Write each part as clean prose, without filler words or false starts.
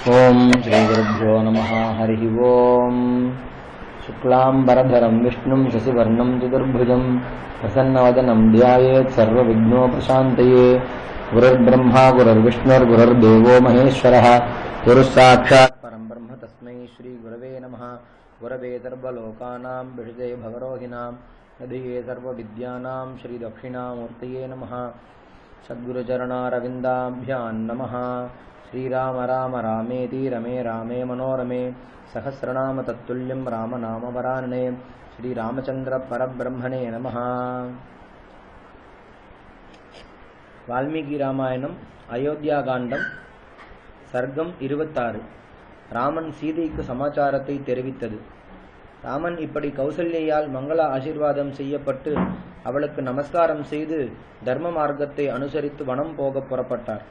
ओम श्री गुरुभ्यो नमः। हरि ओम। शुक्लांबरधरं विष्णुं शशिवर्णं चतुर्भुजं प्रसन्नवदनं ध्यायेत् सर्वविघ्नोपशान्तये। गुरुर्ब्रह्मा गुरुर्विष्णुर्गुरुर्देवो महेश्वरः। गुरुः साक्षात् परं ब्रह्म तस्मै श्री गुरवे नमः। गुरवे सर्वलोकानां विषये भवरोहिणां हृदये सर्वविद्यानां श्री दक्षिणामूर्तये नमः। सद्गुरुचरणारविन्दाभ्यां नमः। श्रीराम राम रामेति रमे रामे मनोरमे सहस्रनाम तत्तुल्यं राम नाम वरानने। श्रीरामचंद्र परब्रह्मणे नमः। वाल्मीकि रामायणம் அயோத்தியாகாண்டம் சர்க்கம் 26. ராமன் சீதைக்கு சமாச்சாரத்தை தெரிவித்தது. ராமன் இப்படி கௌசல்யால் மங்கள ஆசீர்வாதம் செய்யப்பட்டு அவளுக்கு நமஸ்காரம் செய்து தர்ம மார்க்கத்தை அனுசரித்து வனம் போக புறப்பட்டார்.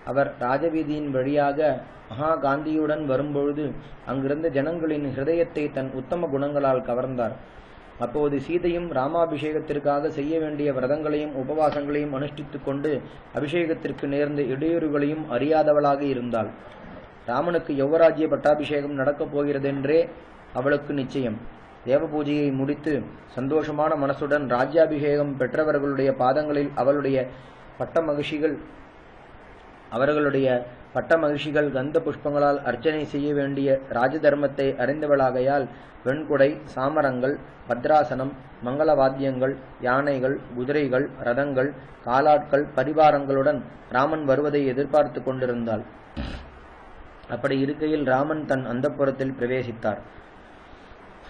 அவர் ராஜவீதியின் வழியாக மகா காந்தியுடன் வரும்பொழுது அங்கிருந்த ஜனங்களின் ஹிருதயத்தை தன் உத்தம குணங்களால் கவர்ந்தார். அப்போது சீதையும் ராமாபிஷேகத்திற்காக செய்ய வேண்டிய விரதங்களையும் உபவாசங்களையும் அனுஷ்டித்துக் கொண்டு அபிஷேகத்திற்கு நேர்ந்த இடையூறுகளையும் அறியாதவளாக இருந்தாள். ராமனுக்கு யௌவராஜ்ய பட்டாபிஷேகம் நடக்கப் போகிறதென்றே அவளுக்கு நிச்சயம். தேவ பூஜையை முடித்து சந்தோஷமான மனசுடன் ராஜ்யாபிஷேகம் பெற்றவர்களுடைய பாதங்களில் அவர்களுடைய பட்ட மகிழ்ச்சிகள் கந்த புஷ்பங்களால் அர்ச்சனை செய்ய வேண்டிய ராஜ தர்மத்தை அறிந்தவளாகையால் வெண்குடை, சாமரங்கள், பத்ராசனம், மங்கள வாத்தியங்கள், யானைகள், குதிரைகள், ரதங்கள், காலாட்கள், பரிவாரங்களுடன் ராமன் வருவதை எதிர்பார்த்து கொண்டிருந்தாள். அப்படி இருக்கையில் ராமன் தன் அந்தப்புரத்தில் பிரவேசித்தார்.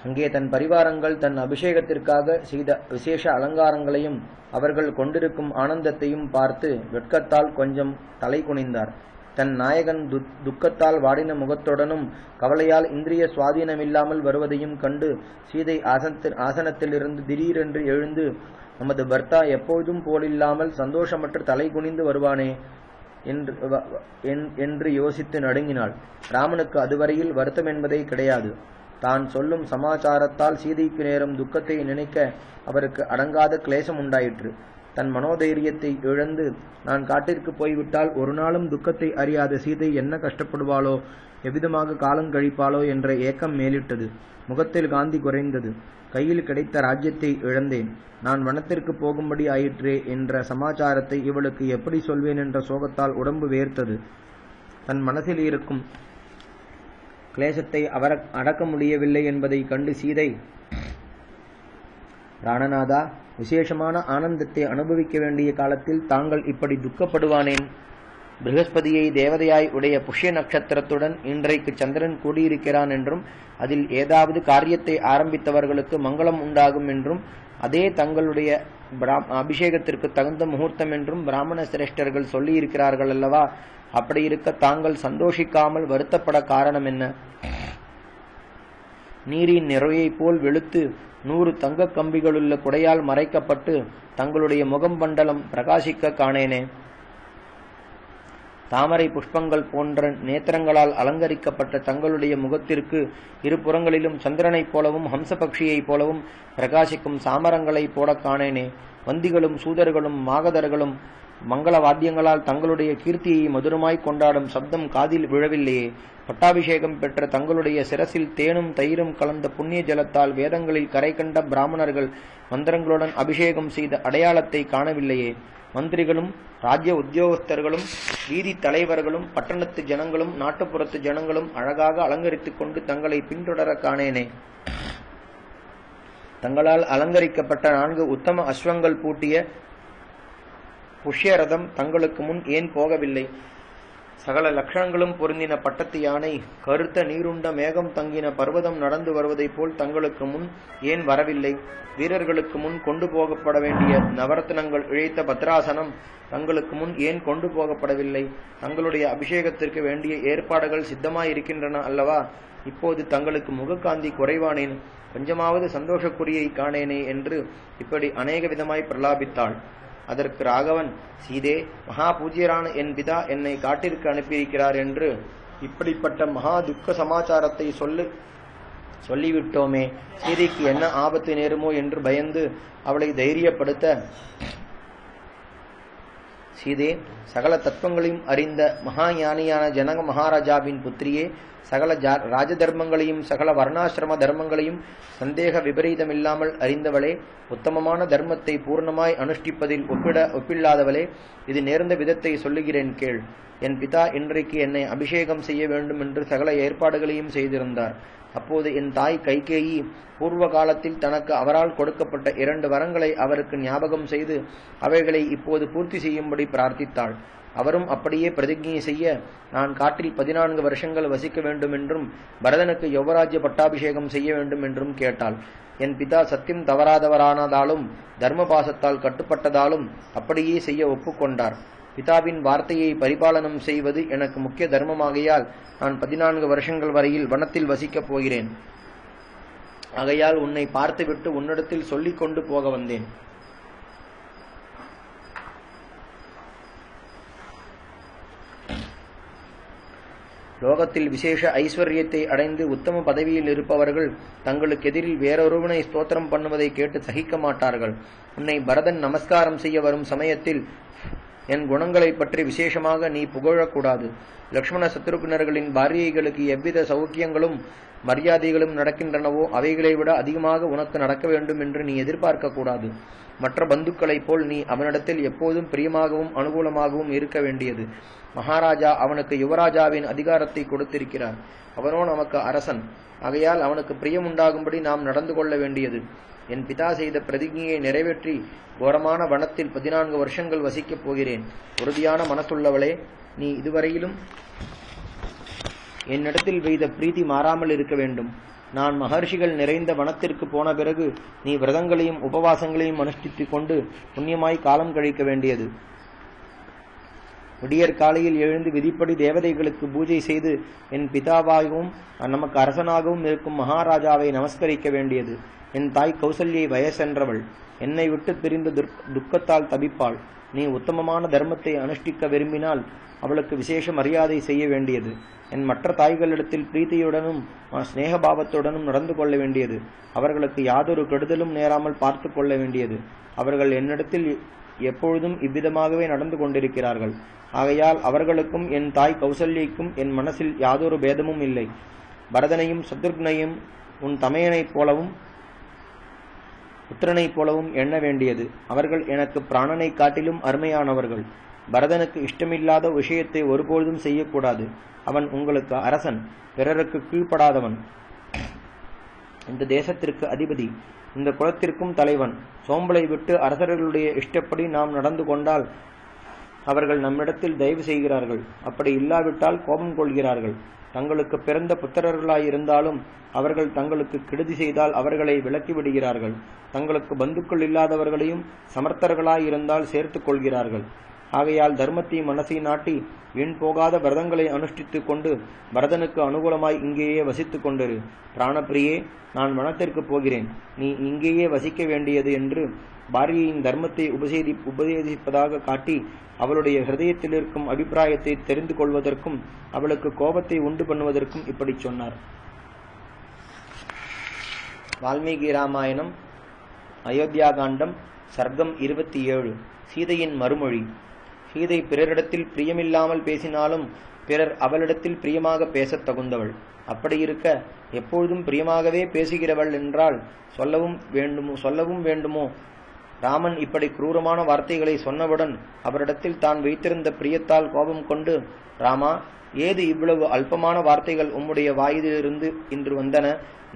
அங்கே தன் பரிவாரங்கள் தன் அபிஷேகத்திற்காக செய்த விசேஷ அலங்காரங்களையும் அவர்கள் கொண்டிருக்கும் ஆனந்தத்தையும் பார்த்து வெட்கத்தால் கொஞ்சம் தலை குனிந்தார். தன் நாயகன் துக்கத்தால் வாடின முகத்துடனும் கவலையால் இந்திரிய சுவாதீனமில்லாமல் வருவதையும் கண்டு சீதை ஆசனத்திலிருந்து திடீரென்று எழுந்து, நமது பர்த்தா எப்போதும் போலில்லாமல் சந்தோஷமற்று தலை குனிந்து வருவானே என்று யோசித்து நடுங்கினாள். ராமனுக்கு அதுவரையில் வருத்தம் என்பதே கிடையாது. தான் சொல்லும் சமாச்சாரத்தால் சீதைக்கு நேரும் துக்கத்தை நினைக்க அவருக்கு அடங்காத கிளேசம் உண்டாயிற்று. தன் மனோதைரியத்தை இழந்து நான் காட்டிற்கு போய்விட்டால் ஒரு நாளும் துக்கத்தை அறியாத சீதை என்ன கஷ்டப்படுவாளோ, எவ்விதமாக காலம் கழிப்பாளோ என்ற ஏக்கம் மேலிட்டது. முகத்தில் காந்தி குறைந்தது. கையில் கிடைத்த ராஜ்யத்தை இழந்தேன், நான் வனத்திற்கு போகும்படி ஆயிற்றே என்ற சமாச்சாரத்தை இவளுக்கு எப்படி சொல்வேன் என்ற சோகத்தால் உடம்பு வேர்த்தது. தன் மனசில் இருக்கும் கிளேசத்தை அவர் அடக்க முடியவில்லை என்பதை கண்டு சீதை, பிராணநாதா, விசேஷமான ஆனந்தத்தை அனுபவிக்க வேண்டிய காலத்தில் தாங்கள் இப்படி துக்கப்படுவானேன்? ப்ரஹஸ்பதியை தேவதையாய் உடைய புஷ்ய நட்சத்திரத்துடன் இன்றைக்கு சந்திரன் கூடியிருக்கிறான் என்றும் அதில் ஏதாவது காரியத்தை ஆரம்பித்தவர்களுக்கு மங்களம் உண்டாகும் என்றும் அதே தங்களுடைய அபிஷேகத்திற்கு தகுந்த முகூர்த்தம் என்றும் பிராமண சிரேஷ்டர்கள் சொல்லி இருக்கிறார்கள் அல்லவா? அப்படி இருக்க தாங்கள் சந்தோஷிக்காமல் வருத்தப்பட காரணம் என்ன? நீரின் நிறையை போல் வெளுத்து 100 தங்க கம்பிகளுள்ள குடையால் மறைக்கப்பட்டு தங்களுடைய முகம் மண்டலம் பிரகாசிக்க காணேனே. தாமரை புஷ்பங்கள் போன்ற நேத்திரங்களால் அலங்கரிக்கப்பட்ட தங்களுடைய முகத்திற்கு இருபுறங்களிலும் சந்திரனைப் போலவும் ஹம்சபக்ஷியைப் போலவும் பிரகாசிக்கும் சாமரங்களை போட காணேனே. வந்திகளும் சூதர்களும் மாகதர்களும் மங்கள வாத்தியங்களால் தங்களுடைய கீர்த்தியை மதுரமாய் கொண்டாடும் சப்தம் காதில் விழவில்லையே. பட்டாபிஷேகம் பெற்ற தங்களுடைய சிரசில் தேனும் தயிரும் கலந்த புண்ணிய ஜலத்தால் வேதங்களில் கரை கண்ட பிராமணர்கள் மந்திரங்களுடன் அபிஷேகம் செய்த அடையாளத்தை காணவில்லையே. மந்திரிகளும் ராஜ்ய உத்தியோகஸ்தர்களும் வீதி தலைவர்களும் பட்டணத்து ஜனங்களும் நாட்டுப்புறத்து ஜனங்களும் அழகாக அலங்கரித்துக் கொண்டு தங்களை பின்தொடர காணேனே. தங்களால் அலங்கரிக்கப்பட்ட 4 உத்தம அஸ்வங்கள் பூட்டிய புஷ்யரதம் தங்களுக்கு முன் ஏன் போகவில்லை? சகல லட்சணங்களும் பொருந்தின பட்டத்து யானை, கருத்த நீருண்ட மேகம் தங்கின பர்வதம் நடந்து வருவதைப் போல் தங்களுக்கு முன் ஏன் வரவில்லை? வீரர்களுக்கு முன் கொண்டு போகப்பட வேண்டிய நவரத்னங்கள் இழைத்த பத்ராசனம் தங்களுக்கு முன் ஏன் கொண்டு போகப்படவில்லை? தங்களுடைய அபிஷேகத்திற்கு வேண்டிய ஏற்பாடுகள் சித்தமாயிருக்கின்றன அல்லவா? இப்போது தங்களுக்கு முகக்காந்தி குறைவானேன்? கொஞ்சமாவது சந்தோஷக்குறியை காணேனே என்று இப்படி அநேக விதமாய் பிரலாபித்தாள். அதற்கு ராகவன், சீதே, மகா பூஜ்யரான என் பிதா என்னை காட்டிற்கு அனுப்பியிருக்கிறார் என்று இப்படிப்பட்ட மகா துக்க சமாச்சாரத்தை சொல்லிவிட்டோமே, சீதைக்கு என்ன ஆபத்து நேருமோ என்று பயந்து அவளை தைரியப்படுத்த சீதே, சகல தத்துவங்களையும் அறிந்த மகா ஞானியான ஜனக மகாராஜாவின் புத்திரியே, சகல ராஜதர்மங்களையும் சகல வர்ணாசிரம தர்மங்களையும் சந்தேக விபரீதமில்லாமல் அறிந்தவளே, உத்தமமான தர்மத்தை பூர்ணமாய் அனுஷ்டிப்பதில் ஒப்பில்லாதவளே, இது நேர்ந்த விதத்தை சொல்லுகிறேன் கேள். என் பிதா இன்றைக்கு என்னை அபிஷேகம் செய்ய வேண்டும் என்று சகல ஏற்பாடுகளையும் செய்திருந்தார். அப்போது என் தாய் கைகேயி பூர்வ காலத்தில் தனக்கு அவரால் கொடுக்கப்பட்ட 2 வரங்களை அவருக்கு ஞாபகம் செய்து அவைகளை இப்போது பூர்த்தி செய்யும்படி பிரார்த்தித்தாள். அவரும் அப்படியே பிரதிஜை செய்ய, நான் காட்டில் 14 வருஷங்கள் வசிக்க வேண்டும் என்றும் பரதனுக்கு யுவராஜ்ய பட்டாபிஷேகம் செய்ய வேண்டும் என்றும் கேட்டாள். என் பிதா சத்தியம் தவறாதவரானதாலும் தர்மபாசத்தால் கட்டுப்பட்டதாலும் அப்படியே செய்ய ஒப்புக்கொண்டார். பிதாவின் வார்த்தையை பரிபாலனம் செய்வது எனக்கு முக்கிய தர்மமாகையால் நான் 14 வருஷங்கள் வரையில் வனத்தில் வசிக்கப் போகிறேன். ஆகையால் உன்னை பார்த்துவிட்டு உன்னிடத்தில் சொல்லிக் கொண்டு போக வந்தேன். லோகத்தில் விசேஷ ஐஸ்வர்யத்தை அடைந்து உத்தம பதவியில் இருப்பவர்கள் தங்களுக்கு எதிரில் வேறொருவனை ஸ்தோத்திரம் பண்ணுவதை கேட்டு சகிக்க மாட்டார்கள். உன்னை பரதன் நமஸ்காரம் செய்ய வரும் சமயத்தில் என் குணங்களை பற்றி விசேஷமாக நீ புகழக்கூடாது. லக்ஷ்மண சத்ருக்னர்களின் பாரியைகளுக்கு எவ்வித சௌக்கியங்களும் மரியாதைகளும் நடக்கின்றனவோ அவைகளை விட அதிகமாக உனக்கு நடக்க வேண்டும் என்று நீ எதிர்பார்க்க கூடாது. மற்ற பந்துக்களைப் போல் நீ அவனிடத்தில் எப்போதும் பிரியமாகவும் அனுகூலமாகவும் இருக்க வேண்டியது. மகாராஜா அவனுக்கு யுவராஜாவின் அதிகாரத்தை கொடுத்திருக்கிறார். அவனோ நமக்கு அரசன். ஆகையால் அவனுக்கு பிரியமுண்டாகும்படி நாம் நடந்து கொள்ள வேண்டியது. என் பிதா செய்த பிரதிஜையை நிறைவேற்றி கோரமான வனத்தில் 14 வருஷங்கள் வசிக்கப் போகிறேன். உறுதியான மனசுள்ளவளே, நீ இதுவரையிலும் என்னிடத்தில் வைத்த பிரீத்தி மாறாமல் இருக்க வேண்டும். நான் மகர்ஷிகள் நிறைந்த வனத்திற்கு போன பிறகு நீ விரதங்களையும் உபவாசங்களையும் அனுஷ்டித்துக் கொண்டு புண்ணியமாய் காலம் கழிக்க வேண்டியது. விடியற் காலையில் எழுந்து விதிப்படி தேவதைகளுக்கு பூஜை செய்து என் பிதாவாகவும் நமக்கு அரசனாகவும் இருக்கும் மகாராஜாவை நமஸ்கரிக்க வேண்டியது. என் தாய் கௌசல்யை வயசென்றவள். என்னை விட்டு பிரிந்து துக்கத்தால் தவிப்பாள். நீ உத்தமமான தர்மத்தை அனுஷ்டிக்க விரும்பினால் அவளுக்கு விசேஷ மரியாதை செய்ய வேண்டியது. என் மற்ற தாய்களிடத்தில் பிரீத்தியுடனும் ஸ்நேகபாவத்துடனும் நடந்து கொள்ள வேண்டியது. அவர்களுக்கு யாதொரு கெடுதலும் நேராமல் பார்த்து கொள்ள வேண்டியது. அவர்கள் என்னிடத்தில் எப்பொழுதும் இவ்விதமாகவே நடந்து கொண்டிருக்கிறார்கள். ஆகையால் அவர்களுக்கும் என் தாய் கௌசல்யைக்கும் என் மனசில் யாதொரு பேதமும் இல்லை. பரதனையும் சத்ருக்னையும் உன் தமையனைப் போலவும் புத்திரனைப் போலவும் எண்ண வேண்டியது. அவர்கள் எனக்கு பிராணனை காட்டிலும் அருமையானவர்கள். பரதனுக்கு இஷ்டமில்லாத விஷயத்தை ஒருபொழுதும் செய்யக்கூடாது. அவன் உங்களுக்கு அரசன், பிறருக்கு கீழ்ப்படாதவன், இந்த தேசத்திற்கு அதிபதி, இந்த குலத்திற்கும் தலைவன். சோம்பலை விட்டு அரசர்களுடைய இஷ்டப்படி நாம் நடந்து கொண்டால் அவர்கள் நம்மிடத்தில் தயவு செய்கிறார்கள். அப்படி இல்லாவிட்டால் கோபம் கொள்கிறார்கள். தங்களுக்கு பிறந்த புத்திரர்களாயிருந்தாலும் அவர்கள் தங்களுக்கு கெடுதி செய்தால் அவர்களை விலக்கிவிடுகிறார்கள். தங்களுக்கு பந்துக்கள் இல்லாதவர்களையும் சமர்த்தர்களாயிருந்தால் சேர்த்துக் கொள்கிறார்கள். ஆகையால் தர்மத்தை மனசை நாட்டி வீண் போகாத விரதங்களை அனுஷ்டித்துக் கொண்டு பரதனுக்கு அனுகூலமாய் இங்கேயே வசித்துக் கொண்டிரு. பிராணப்பிரியே, நான் வனத்திற்கு போகிறேன். நீ இங்கேயே வசிக்க வேண்டியது என்று பாரியையின் தர்மத்தை உபதேசிப்பதாக காட்டி அவளுடைய ஹிருதயத்தில் இருக்கும் அபிப்பிராயத்தை தெரிந்து கொள்வதற்கும் அவளுக்கு கோபத்தை உண்டு பண்ணுவதற்கும் இப்படி சொன்னார். வால்மீகி ராமாயணம், அயோத்தியா காண்டம், சர்க்கம் 27. சீதையின் மறுமொழி. சீதை பிறரிடத்தில் பிரியமில்லாமல் பேசினாலும் பிறர் அவளிடத்தில் பிரியமாக பேசத் தகுந்தவள். அப்படியிருக்க எப்பொழுதும் பிரியமாகவே பேசுகிறவள் என்றால் சொல்லவும் வேண்டுமோ? ராமன் இப்படி குரூரமான வார்த்தைகளை சொன்னவுடன் அவரிடத்தில் தான் வைத்திருந்த பிரியத்தால் கோபம் கொண்டு, ராமா, ஏது இவ்வளவு அல்பமான வார்த்தைகள் உம்முடைய வாயிலிருந்து இன்று வந்தன?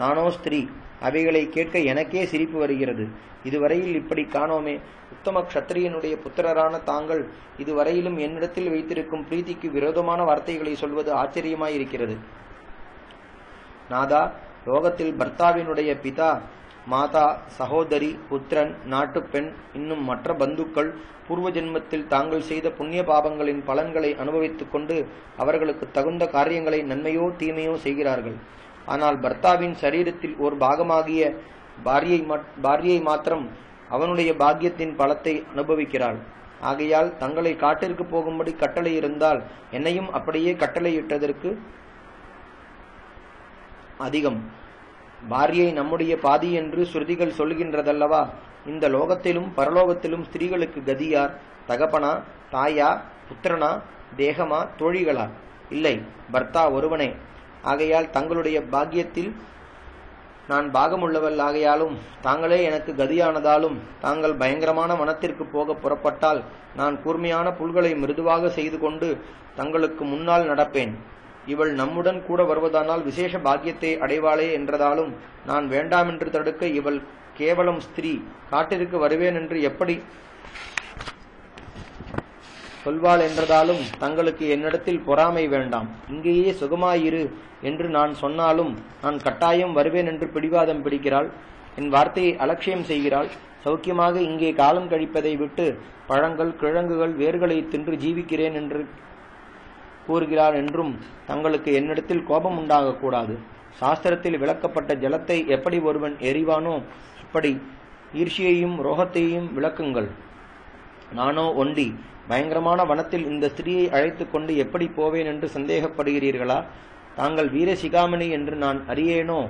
நானோ ஸ்திரீ, அவைகளை கேட்க எனக்கே சிரிப்பு வருகிறது. இதுவரையில் இப்படி காணோமே. உத்தம க்ஷத்திரியனுடைய புத்திரரான தாங்கள் இதுவரையிலும் என்னிடத்தில் வைத்திருக்கும் பிரீத்திக்கு விரோதமான வார்த்தைகளை சொல்வது ஆச்சரியமாயிருக்கிறது. நாதா, லோகத்தில் பர்த்தாவினுடைய பிதா, மாதா, சகோதரி, புத்திரன், நாட்டுப்பெண், இன்னும் மற்ற பந்துக்கள் பூர்வ ஜென்மத்தில் தாங்கள் செய்த புண்ணிய பாபங்களின் பலன்களை அனுபவித்துக் கொண்டு அவர்களுக்கு தகுந்த காரியங்களை நன்மையோ தீமையோ செய்கிறார்கள். ஆனால் பர்த்தாவின் சரீரத்தில் ஓர் பாகமாகிய பாரியை மாத்திரம் அவனுடைய பாக்கியத்தின் பலத்தை அனுபவிக்கிறாள். ஆகையால் தங்களை காட்டிற்கு போகும்படி கட்டளை இருந்தால் என்னையும் அப்படியே கட்டளையிட்டதற்கு அதிகம். பாரியை நம்முடைய பாதி என்று ஸ்ருதிகள் சொல்கின்றதல்லவா? இந்த லோகத்திலும் பரலோகத்திலும் ஸ்திரீகளுக்கு கதியார்? தகப்பனா, தாயா, புத்திரனா, தேகமா, தோழிகளா? இல்லை, பர்த்தா ஒருவனே. ஆகையால் தங்களுடைய பாக்கியத்தில் நான் பாகமுள்ளவள் ஆகையாலும் தாங்களே எனக்கு கதியானதாலும் தாங்கள் பயங்கரமான வனத்திற்கு போக புறப்பட்டால் நான் கூர்மையான புல்களை மிருதுவாக செய்து கொண்டு தங்களுக்கு முன்னால் நடப்பேன். இவள் நம்முடன் கூட வருவதானால் விசேஷ பாக்கியத்தை அடைவாளே என்றதாலும் நான் வேண்டாமென்று தடுக்க இவள் கேவலம் ஸ்திரீ, காட்டிற்கு வருவேன் என்று எப்படி சொல்வாள் என்றதாலும் தங்களுக்கு என்னிடத்தில் பொறாமை வேண்டாம். இங்கேயே சுகமாயிரு என்று நான் சொன்னாலும் நான் கட்டாயம் வருவேன் என்று பிடிவாதம் பிடிக்கிறாள். என் வார்த்தையை அலட்சியம் செய்கிறாள். சௌக்கியமாக இங்கே காலம் கழிப்பதை விட்டு பழங்கள், கிழங்குகள், வேர்களை தின்று ஜீவிக்கிறேன் என்று கூறுகிறாள் என்றும் தங்களுக்கு என்னிடத்தில் கோபம் உண்டாகக்கூடாது. சாஸ்திரத்தில் விளக்கப்பட்ட ஜலத்தை எப்படி ஒருவன் எறிவானோ அப்படி ஈர்ஷியையும் ரோகத்தையும் விளக்குங்கள். நானோ ஒண்டி, பயங்கரமான வனத்தில் இந்த ஸ்திரீயை அழைத்து கொண்டு எப்படி போவேன் என்று சந்தேகப்படுகிறீர்களா? தாங்கள் வீரசிகாமணி என்று நான் அறியேனோ?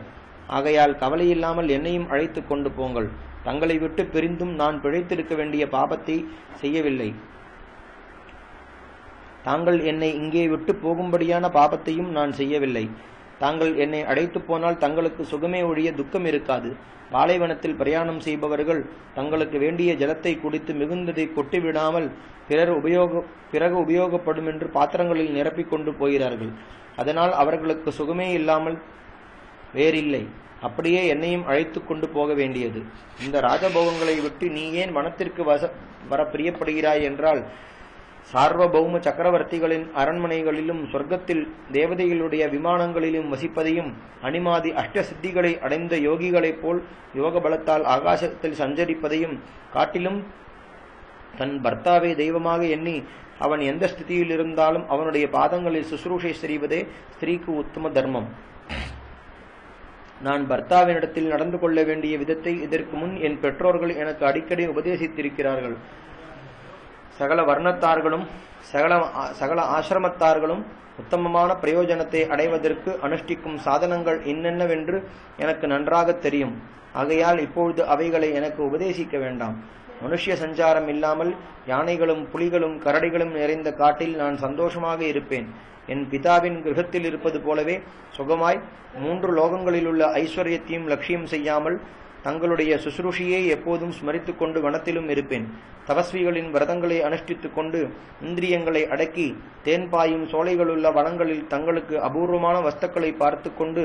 ஆகையால் கவலையில்லாமல் என்னையும் அழைத்து கொண்டு போங்கள். தங்களை விட்டு பிரிந்தும் நான் பிழைத்திருக்க வேண்டிய பாபத்தை செய்யவில்லை. தாங்கள் என்னை இங்கே விட்டு போகும்படியான பாபத்தையும் நான் செய்யவில்லை. தாங்கள் என்னை அழைத்து போனால் தங்களுக்கு சுகமே ஒழிய துக்கம் இருக்காது. பாலைவனத்தில் பிரயாணம் செய்பவர்கள் தங்களுக்கு வேண்டிய ஜலத்தை குடித்து மிகுந்ததை கொட்டிவிடாமல் பிறகு உபயோகப்படும் என்று பாத்திரங்களில் நிரப்பிக் கொண்டு போகிறார்கள். அதனால் அவர்களுக்கு சுகமே இல்லாமல் வேறில்லை. அப்படியே என்னையும் அழைத்து கொண்டு போக வேண்டியது. இந்த ராஜபோகங்களை விட்டு நீ ஏன் வனத்திற்கு வர பிரியப்படுகிறாய் என்றால், சார்வபௌம சக்கரவர்த்திகளின் அரண்மனைகளிலும் சொர்க்கத்தில் தேவதைகளுடைய விமானங்களிலும் வசிப்பதையும் அனிமாதி அஷ்ட சித்திகளை அடைந்த யோகிகளைப் போல் யோக பலத்தால் ஆகாசத்தில் சஞ்சரிப்பதையும் காட்டிலும் தன் பர்த்தாவை தெய்வமாக எண்ணி அவன் எந்த ஸ்திதியில் இருந்தாலும் அவனுடைய பாதங்களில் சுசுரூஷை செய்வதே ஸ்திரீக்கு உத்தம தர்மம். நான் பர்த்தாவினிடத்தில் நடந்து கொள்ள வேண்டிய விதத்தை இதற்கு முன் என் பெற்றோர்கள் எனக்கு அடிக்கடி உபதேசித்திருக்கிறார்கள். சகல வர்ணத்தார்களும் சகல ஆசிரமத்தார்களும் உத்தமமான பிரயோஜனத்தை அடைவதற்கு அனுஷ்டிக்கும் சாதனங்கள் என்னென்னவென்று எனக்கு நன்றாக தெரியும். ஆகையால் இப்பொழுது அவைகளை எனக்கு உபதேசிக்க வேண்டாம். மனுஷ்ய சஞ்சாரம் இல்லாமல் யானைகளும் புலிகளும் கரடிகளும் நிறைந்த காட்டில் நான் சந்தோஷமாக இருப்பேன். என் பிதாவின் கிரகத்தில் இருப்பது போலவே சுகமாய் 3 லோகங்களிலுள்ள ஐஸ்வர்யத்தையும் லட்சியம் செய்யாமல் தங்களுடைய சுசுரூஷியை எப்போதும் ஸ்மரித்துக் கொண்டு வனத்திலும் இருப்பேன். தபஸ்விகளின் விரதங்களை அனுஷ்டித்துக் கொண்டு இந்திரியங்களை அடக்கி தேன்பாயும் சோலைகளுள்ள வனங்களில் தங்களுக்கு அபூர்வமான வஸ்துக்களை பார்த்து கொண்டு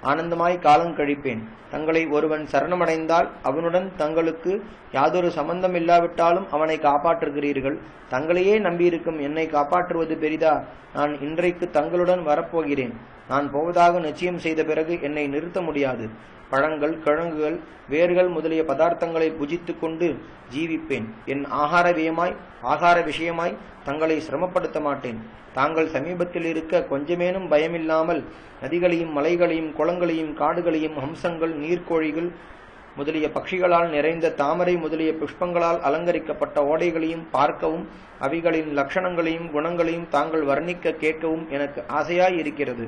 ஆனந்தமாய் காலம் கழிப்பேன். தங்களை ஒருவன் சரணமடைந்தால் அவனுடன் தங்களுக்கு யாதொரு சம்பந்தம் இல்லாவிட்டாலும் அவனை காப்பாற்றுகிறீர்கள். தங்களையே நம்பியிருக்கும் என்னை காப்பாற்றுவது பெரிதா? நான் இன்றைக்கு தங்களுடன் வரப்போகிறேன். நான் போவதாக நிச்சயம் செய்த பிறகு என்னை நிறுத்த முடியாது. பழங்கள், கிழங்குகள், வேர்கள் முதலிய பதார்த்தங்களை புஜித்துக் கொண்டு ஜீவிப்பேன். என் ஆகார விஷயமாய் தங்களை சிரமப்படுத்த மாட்டேன். தாங்கள் சமீபத்தில் இருக்க கொஞ்சமேனும் பயமில்லாமல் நதிகளையும் மலைகளையும் குளங்களையும் காடுகளையும் ஹம்சங்கள், நீர்க்கோழிகள் முதலிய பட்சிகளால் நிறைந்த தாமரை முதலிய புஷ்பங்களால் அலங்கரிக்கப்பட்ட ஓடைகளையும் பார்க்கவும் அவைகளின் லட்சணங்களையும் குணங்களையும் தாங்கள் வர்ணிக்க கேட்கவும் எனக்கு ஆசையாய் இருக்கிறது.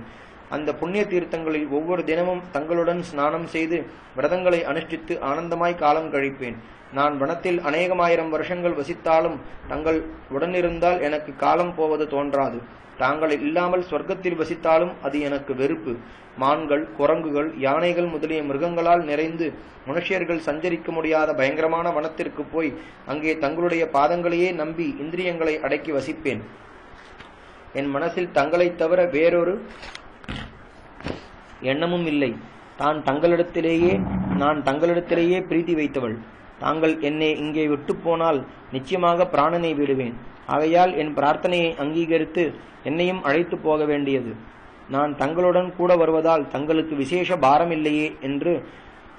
அந்த புண்ணிய தீர்த்தங்களில் ஒவ்வொரு தினமும் தங்களுடன் ஸ்நானம் செய்து விரதங்களை அனுஷ்டித்து ஆனந்தமாய் காலம் கழிப்பேன். நான் வனத்தில் அநேகமாயிரம் வருஷங்கள் வசித்தாலும் தங்கள் உடனிருந்தால் எனக்கு காலம் போவது தோன்றாது. தாங்கள் இல்லாமல் சொர்க்கத்தில் வசித்தாலும் அது எனக்கு வெறுப்பு. மான்கள், குரங்குகள், யானைகள் முதலிய மிருகங்களால் நிறைந்து மனுஷியர்கள் சஞ்சரிக்க முடியாத பயங்கரமான வனத்திற்கு போய் அங்கே தங்களுடைய பாதங்களையே நம்பி இந்திரியங்களை அடக்கி வசிப்பேன். என் மனசில் தங்களைத் தவிர வேறொரு எண்ணமும் இல்லை. நான் தங்களிடத்திலேயே பிரீத்தி வைத்தவள். தாங்கள் என்னை இங்கே விட்டு போனால் நிச்சயமாக பிராணனை விடுவேன். ஆகையால் என் பிரார்த்தனையை அங்கீகரித்து என்னையும் அழைத்து போக வேண்டியது. நான் தங்களுடன் கூட வருவதால் தங்களுக்கு விசேஷ பாரம் இல்லையே என்று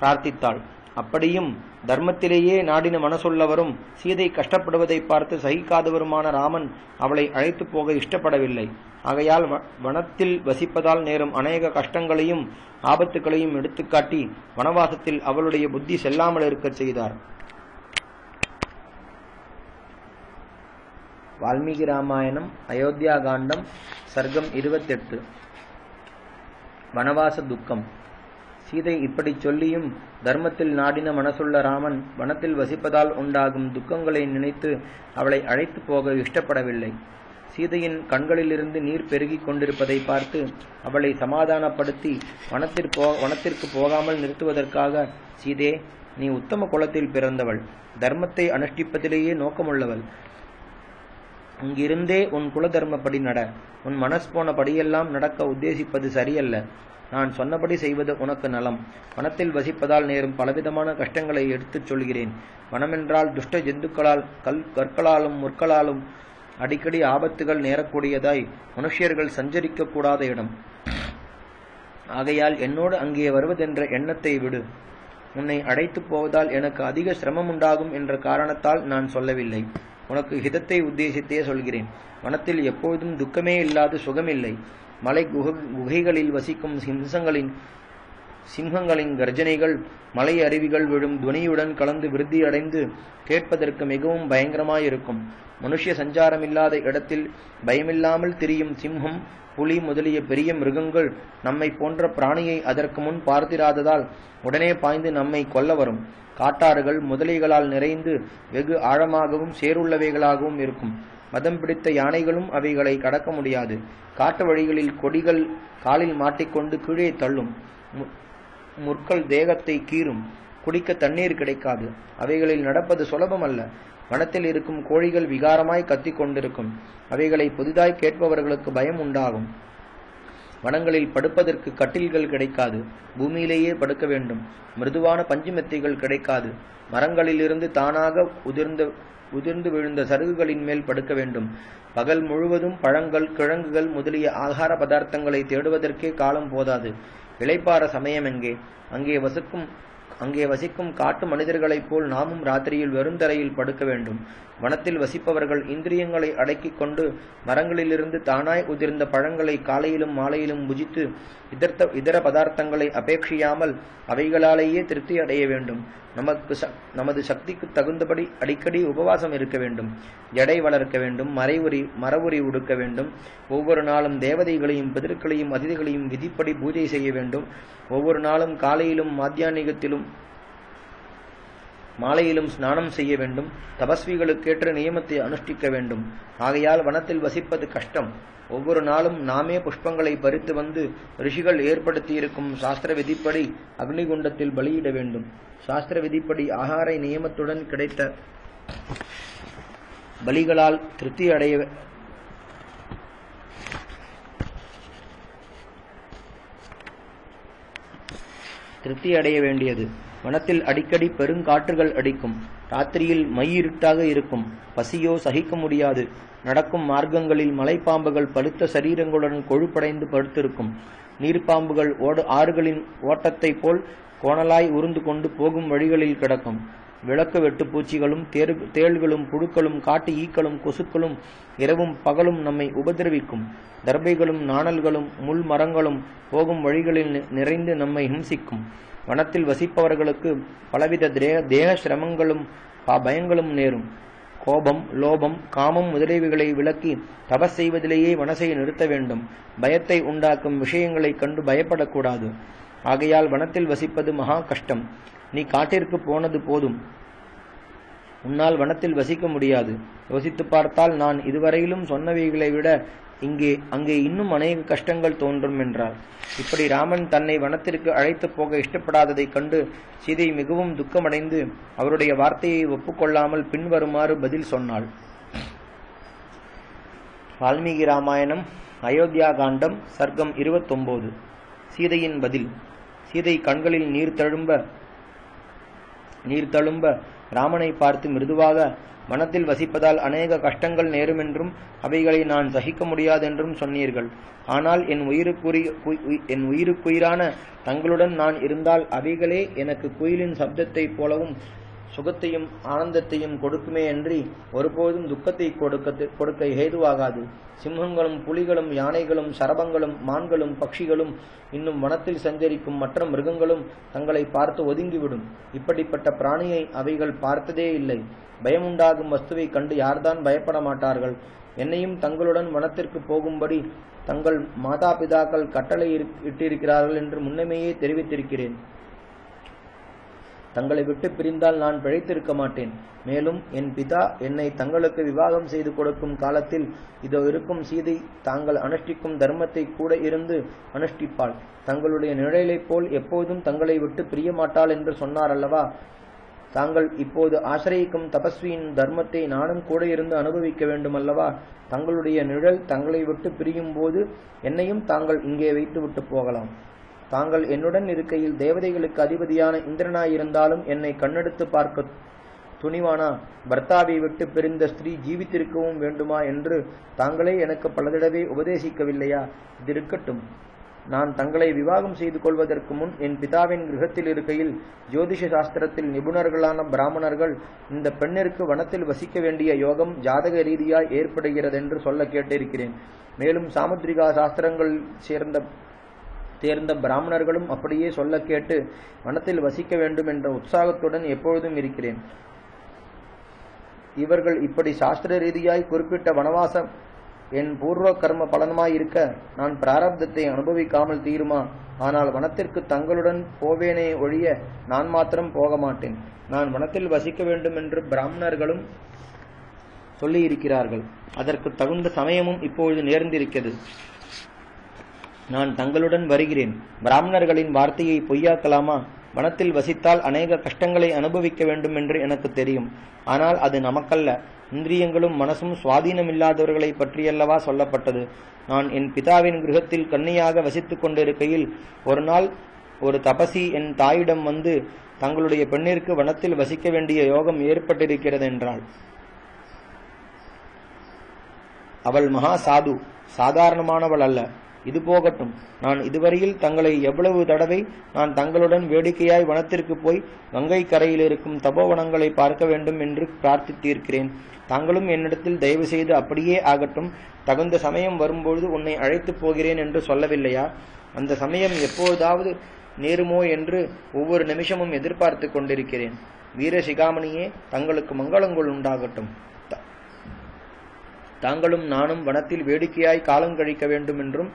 பிரார்த்தித்தாள். அப்படியும் தர்மத்திலேயே நாடின மனசுள்ளவரும் சீதை கஷ்டப்படுவதை பார்த்து சகிக்காதவருமான ராமன் அவளை அழைத்து போக இஷ்டப்படவில்லை. ஆகையால் வனத்தில் வசிப்பதால் நேரும் அநேக கஷ்டங்களையும் ஆபத்துகளையும் எடுத்துக்காட்டி வனவாசத்தில் அவளுடைய புத்தி செல்லாமல் இருக்கச் செய்தார். வால்மீகி ராமாயணம் அயோத்தியா காண்டம் சர்க்கம் 28. வனவாச துக்கம். சீதை இப்படி சொல்லியும் தர்மத்தில் நாடின மனசுள்ள ராமன் வனத்தில் வசிப்பதால் உண்டாகும் துக்கங்களை நினைத்து அவளை அழைத்து போக இஷ்டப்படவில்லை. சீதையின் கண்களிலிருந்து நீர் பெருகிக் கொண்டிருப்பதை பார்த்து அவளை சமாதானப்படுத்தி வனத்திற்கு போகாமல் நிறுத்துவதற்காக, சீதே, நீ உத்தம குலத்தில் பிறந்தவள், தர்மத்தை அனுஷ்டிப்பதிலேயே நோக்கமுள்ளவள். அங்கிருந்தே உன் குல தர்மப்படி நட. உன் மனஸ் போன படியெல்லாம் நடக்க உத்தேசிப்பது சரியல்ல. நான் சொன்னபடி செய்வது உனக்கு நலம். வனத்தில் வசிப்பதால் நேரும் பலவிதமான கஷ்டங்களை எடுத்துச் சொல்கிறேன். வனமென்றால் துஷ்ட ஜந்துக்களால் கற்களாலும் முற்களாலும் அடிக்கடி ஆபத்துகள் நேரக்கூடியதாய் மனுஷியர்கள் சஞ்சரிக்க கூடாத இடம். ஆகையால் என்னோடு அங்கே வருவதென்ற எண்ணத்தை விடு. உன்னை அழைத்து போவதால் எனக்கு அதிக சிரமம் உண்டாகும் என்ற காரணத்தால் நான் சொல்லவில்லை. உனக்கு ஹிதத்தை உத்தேசித்தே சொல்கிறேன். வனத்தில் எப்போதும் துக்கமே இல்லாது சுகமில்லை. மலை குகைகளில் வசிக்கும் சிம்ஹங்களின் கர்ஜனைகள் மலை அருவிகள் விழும் துவனியுடன் கலந்து விருத்தியடைந்து கேட்பதற்கு மிகவும் பயங்கரமாயிருக்கும். மனுஷ்ய சஞ்சாரமில்லாத இடத்தில் பயமில்லாமல் திரியும் சிம்ஹம், புலி முதலிய பெரிய மிருகங்கள் நம்மை போன்ற பிராணியை அதற்கு முன் பார்த்திராததால் உடனே பாய்ந்து நம்மை கொல்ல வரும். காட்டாறுகள் முதலைகளால் நிறைந்து வெகு ஆழமாகவும் சேருள்ளவைகளாகவும் இருக்கும். மதம் பிடித்த யானைகளும் அவைகளை கடக்க முடியாது. காட்டு வழிகளில் கொடிகள் காலில் மாட்டிக்கொண்டு கீழே தள்ளும். முற்கள் தேகத்தை கீறும். குடிக்க தண்ணீர் கிடைக்காது. அவைகளில் நடப்பது சுலபம் அல்ல. வனத்தில் இருக்கும் கோழிகள் விகாரமாய் கத்திக் கொண்டிருக்கும். அவைகளை புதிதாய் கேட்பவர்களுக்கு பயம் உண்டாகும். வனங்களில் படுப்பதற்கு கட்டில்கள் கிடைக்காது. பூமியிலேயே படுக்க வேண்டும். மிருதுவான பஞ்சுமெத்தைகள் கிடைக்காது. மரங்களிலிருந்து தானாக உதிர்ந்து விழுந்த சருகுகளின் மேல் படுக்க வேண்டும். பகல் முழுவதும் பழங்கள், கிழங்குகள் முதலிய ஆகார பதார்த்தங்களை தேடுவதற்கே காலம் போதாது. இளைப்பாற சமயம் எங்கே? அங்கே வசிக்கும் காட்டு மனிதர்களைப் போல் நாமும் ராத்திரியில் வெறுந்தரையில் படுக்க வேண்டும். வனத்தில் வசிப்பவர்கள் இந்திரியங்களை அடக்கிக் கொண்டு மரங்களிலிருந்து தானாய் உதிர்ந்த பழங்களை காலையிலும் மாலையிலும் புஜித்து இதர பதார்த்தங்களை அபேட்சியாமல் அவைகளாலேயே திருப்தி அடைய வேண்டும். நமது சக்திக்கு தகுந்தபடி அடிக்கடி உபவாசம் இருக்க வேண்டும். ஜடை வளர்க்க வேண்டும். மரவுரி உடுக்க வேண்டும். ஒவ்வொரு நாளும் தேவதைகளையும் பிதர்களையும் அதிதிகளையும் விதிப்படி பூஜை செய்ய வேண்டும். ஒவ்வொரு நாளும் காலையிலும் மாத்தியானிகத்திலும் மாலையிலும் ஸ்நானம் செய்ய வேண்டும். தபஸ்விகளுக்கேற்ற நியமத்தை அனுஷ்டிக்க வேண்டும். ஆகையால் வனத்தில் வசிப்பது கஷ்டம். ஒவ்வொரு நாளும் நாமே புஷ்பங்களை பறித்து வந்து ரிஷிகள் ஏற்படுத்தியிருக்கும் சாஸ்திர விதிப்படி அக்னிகுண்டத்தில் பலியிட வேண்டும். சாஸ்திர விதிப்படி ஆகார நியமத்துடன் கிடைத்த பலிகளால் திருப்தி அடைய வேண்டியது. வனத்தில் அடிக்கடி பெருங்காற்றுகள் அடிக்கும். ராத்திரியில் மையிருட்டாக இருக்கும். பசியோ சகிக்க முடியாது. நடக்கும் மார்க்கங்களில் மலைப்பாம்புகள் பழுத்த சரீரங்களுடன் கொழுப்படைந்து படுத்திருக்கும். நீர்ப்பாம்புகள் ஆறுகளின் ஓட்டத்தை போல் கோணலாய் உருந்து கொண்டு போகும் வழிகளில் கிடக்கும். விளக்கு வெட்டு பூச்சிகளும் தேள்களும் புழுக்களும் காட்டு ஈக்களும் கொசுக்களும் இரவும் பகலும் நம்மை உபதிரவிக்கும். தர்பைகளும் நாணல்களும் முள் மரங்களும் போகும் வழிகளில் நிறைந்து நம்மை ஹிம்சிக்கும். வனத்தில் வசிப்பவர்களுக்கு பலவித தேக சிரமங்களும் பயங்களும் நேரும். கோபம், லோபம், காமம் முதலியவைகளை விலக்கி தபஸ் செய்வதிலேயே மனசை நிறுத்த வேண்டும். பயத்தை உண்டாக்கும் விஷயங்களை கண்டு பயப்படக்கூடாது. ஆகையால் வனத்தில் வசிப்பது மகா கஷ்டம். நீ காட்டிற்கு போனது போதும். உன்னால் வனத்தில் வசிக்க முடியாது. யோசித்து பார்த்தால் நான் இதுவரையிலும் சொன்னவைகளை விட அங்கே இன்னும் அநேக கஷ்டங்கள் தோன்றும் என்றார். இப்படி ராமன் தன்னை வனத்திற்கு அழைத்து போக இஷ்டப்படாததைக் கண்டு சீதை மிகவும் துக்கமடைந்து அவருடைய வார்த்தையை ஒப்புக்கொள்ளாமல் பின்வருமாறு பதில் சொன்னாள். வால்மீகி ராமாயணம், அயோத்தியா காண்டம், சர்க்கம் 29. சீதையின் பதில். சீதை கண்களில் நீர் தழும்ப ராமனை பார்த்து மிருதுவாக, வனத்தில் வசிப்பதால் அநேக கஷ்டங்கள் நேருமென்றும் அவைகளை நான் சகிக்க முடியாதென்றும் சொன்னீர்கள். ஆனால் என் உயிருக்குயிரான தங்களுடன் நான் இருந்தால் அவைகளே எனக்கு குயிலின் சப்தத்தைப் போலவும் சுகத்தையும் ஆனந்தத்தையும் கொடுக்குமே அன்றி ஒருபோதும் துக்கத்தை கொடுக்க ஹேதுவாகாது. சிம்மங்களும் புலிகளும் யானைகளும் சரபங்களும் மான்களும் பட்சிகளும் இன்னும் வனத்தில் சஞ்சரிக்கும் மற்ற மிருகங்களும் தங்களை பார்த்து ஒதுங்கிவிடும். இப்படிப்பட்ட பிராணியை அவைகள் பார்த்ததே இல்லை. பயமுண்டாகும் வஸ்துவை கண்டு யார்தான் பயப்பட மாட்டார்கள்? என்னையும் தங்களுடன் வனத்திற்கு போகும்படி தங்கள் மாதா பிதாக்கள் கட்டளை இட்டிருக்கிறார்கள் என்று முன்னமேயே தெரிவித்திருக்கிறேன். தங்களை விட்டு பிரிந்தால் நான் பிழைத்திருக்க மாட்டேன். மேலும் என் பிதா என்னை தங்களுக்கு விவாகம் செய்து கொடுக்கும் காலத்தில் இதோ இருக்கும் சீதை தாங்கள் அனுஷ்டிக்கும் தர்மத்தை கூட இருந்து அனுஷ்டிப்பாள். தங்களுடைய நிழலைப் போல் எப்போதும் தங்களை விட்டு பிரிய மாட்டாள் என்று சொன்னார் அல்லவா? தாங்கள் இப்போது ஆசிரியிக்கும் தபஸ்வியின் தர்மத்தை நானும் கூட இருந்து அனுபவிக்க வேண்டும் அல்லவா? தங்களுடைய நிழல் தங்களை விட்டு பிரியும் போது என்னையும் தாங்கள் இங்கே வைத்து விட்டு போகலாம். தாங்கள் என்னுடன் இருக்கையில் தேவதைகளுக்கு அதிபதியான இந்திரனாயிருந்தாலும் என்னை கண்ணெடுத்து பார்க்க துணிவானா? பர்த்தாவை விட்டு பிரிந்த ஸ்திரீ ஜீவித்திருக்கவும் வேண்டுமா என்று தாங்களே எனக்கு பல தடவை உபதேசிக்கவில்லையா? இது இருக்கட்டும். நான் தங்களை விவாகம் செய்து கொள்வதற்கு முன் என் பிதாவின் கிரகத்தில் இருக்கையில் ஜோதிஷ சாஸ்திரத்தில் நிபுணர்களான பிராமணர்கள் இந்த பெண்ணிற்கு வனத்தில் வசிக்க வேண்டிய யோகம் ஜாதக ரீதியாய் ஏற்படுகிறதென்று சொல்ல கேட்டிருக்கிறேன். மேலும் சாமுத்ரிகா சாஸ்திரங்கள் தேர்ந்த பிராமணர்களும் அப்படியே சொல்ல கேட்டு வனத்தில் வசிக்க வேண்டும் என்ற உற்சாகத்துடன் எப்பொழுதும் இருக்கிறேன். இவர்கள் இப்படி சாஸ்திர ரீதியாய் குறிப்பிட்ட வனவாசம் என் பூர்வ கர்ம பலனமாயிருக்க நான் பிராரப்தத்தை அனுபவிக்காமல் தீருமா? ஆனால் வனத்திற்கு தங்களுடன் போவேனே ஒழிய நான் மாத்திரம் போக மாட்டேன். நான் வனத்தில் வசிக்க வேண்டும் என்று பிராமணர்களும் சொல்லியிருக்கிறார்கள். அதற்கு தகுந்த சமயமும் இப்பொழுது நேர்ந்திருக்கிறது. நான் தங்களுடன் வருகிறேன். பிராமணர்களின் வார்த்தையை பொய்யாக்கலாமா? வனத்தில் வசித்தால் அநேக கஷ்டங்களை அனுபவிக்க வேண்டும் என்று எனக்கு தெரியும். ஆனால் அது நமக்கல்ல. இந்திரியங்களும் மனசும் சுவாதீனமில்லாதவர்களை பற்றியல்லவா சொல்லப்பட்டது. நான் என் பிதாவின் கிரகத்தில் கன்னியாக வசித்துக் கொண்டிருக்கையில் ஒரு நாள் ஒரு தபசி என் தாயிடம் வந்து தங்களுடைய பெண்ணிற்கு வனத்தில் வசிக்க வேண்டிய யோகம் ஏற்பட்டிருக்கிறது என்றாள். அவள் மகா சாது, சாதாரணமானவள் அல்ல. இது போகட்டும். நான் இதுவரையில் தங்களை எவ்வளவு தடவை நான் தங்களுடன் வேடிக்கையாய் வனத்திற்கு போய் கங்கை கரையில் இருக்கும் தபோவனங்களை பார்க்க வேண்டும் என்று பிரார்த்தித்திருக்கிறேன். தாங்களும் என்னிடத்தில் தயவு செய்து அப்படியே ஆகட்டும், தகுந்த சமயம் வரும்பொழுது உன்னை அழைத்து போகிறேன் என்று சொல்லவில்லையா? அந்த சமயம் எப்போதாவது நேருமோ என்று ஒவ்வொரு நிமிஷமும் எதிர்பார்த்து கொண்டிருக்கிறேன். வீரசிகாமணியே, தங்களுக்கு மங்களங்கள் உண்டாகட்டும். தாங்களும் நானும் வனத்தில் வேடிக்கையாய் காலம் கழிக்க வேண்டும் என்றும்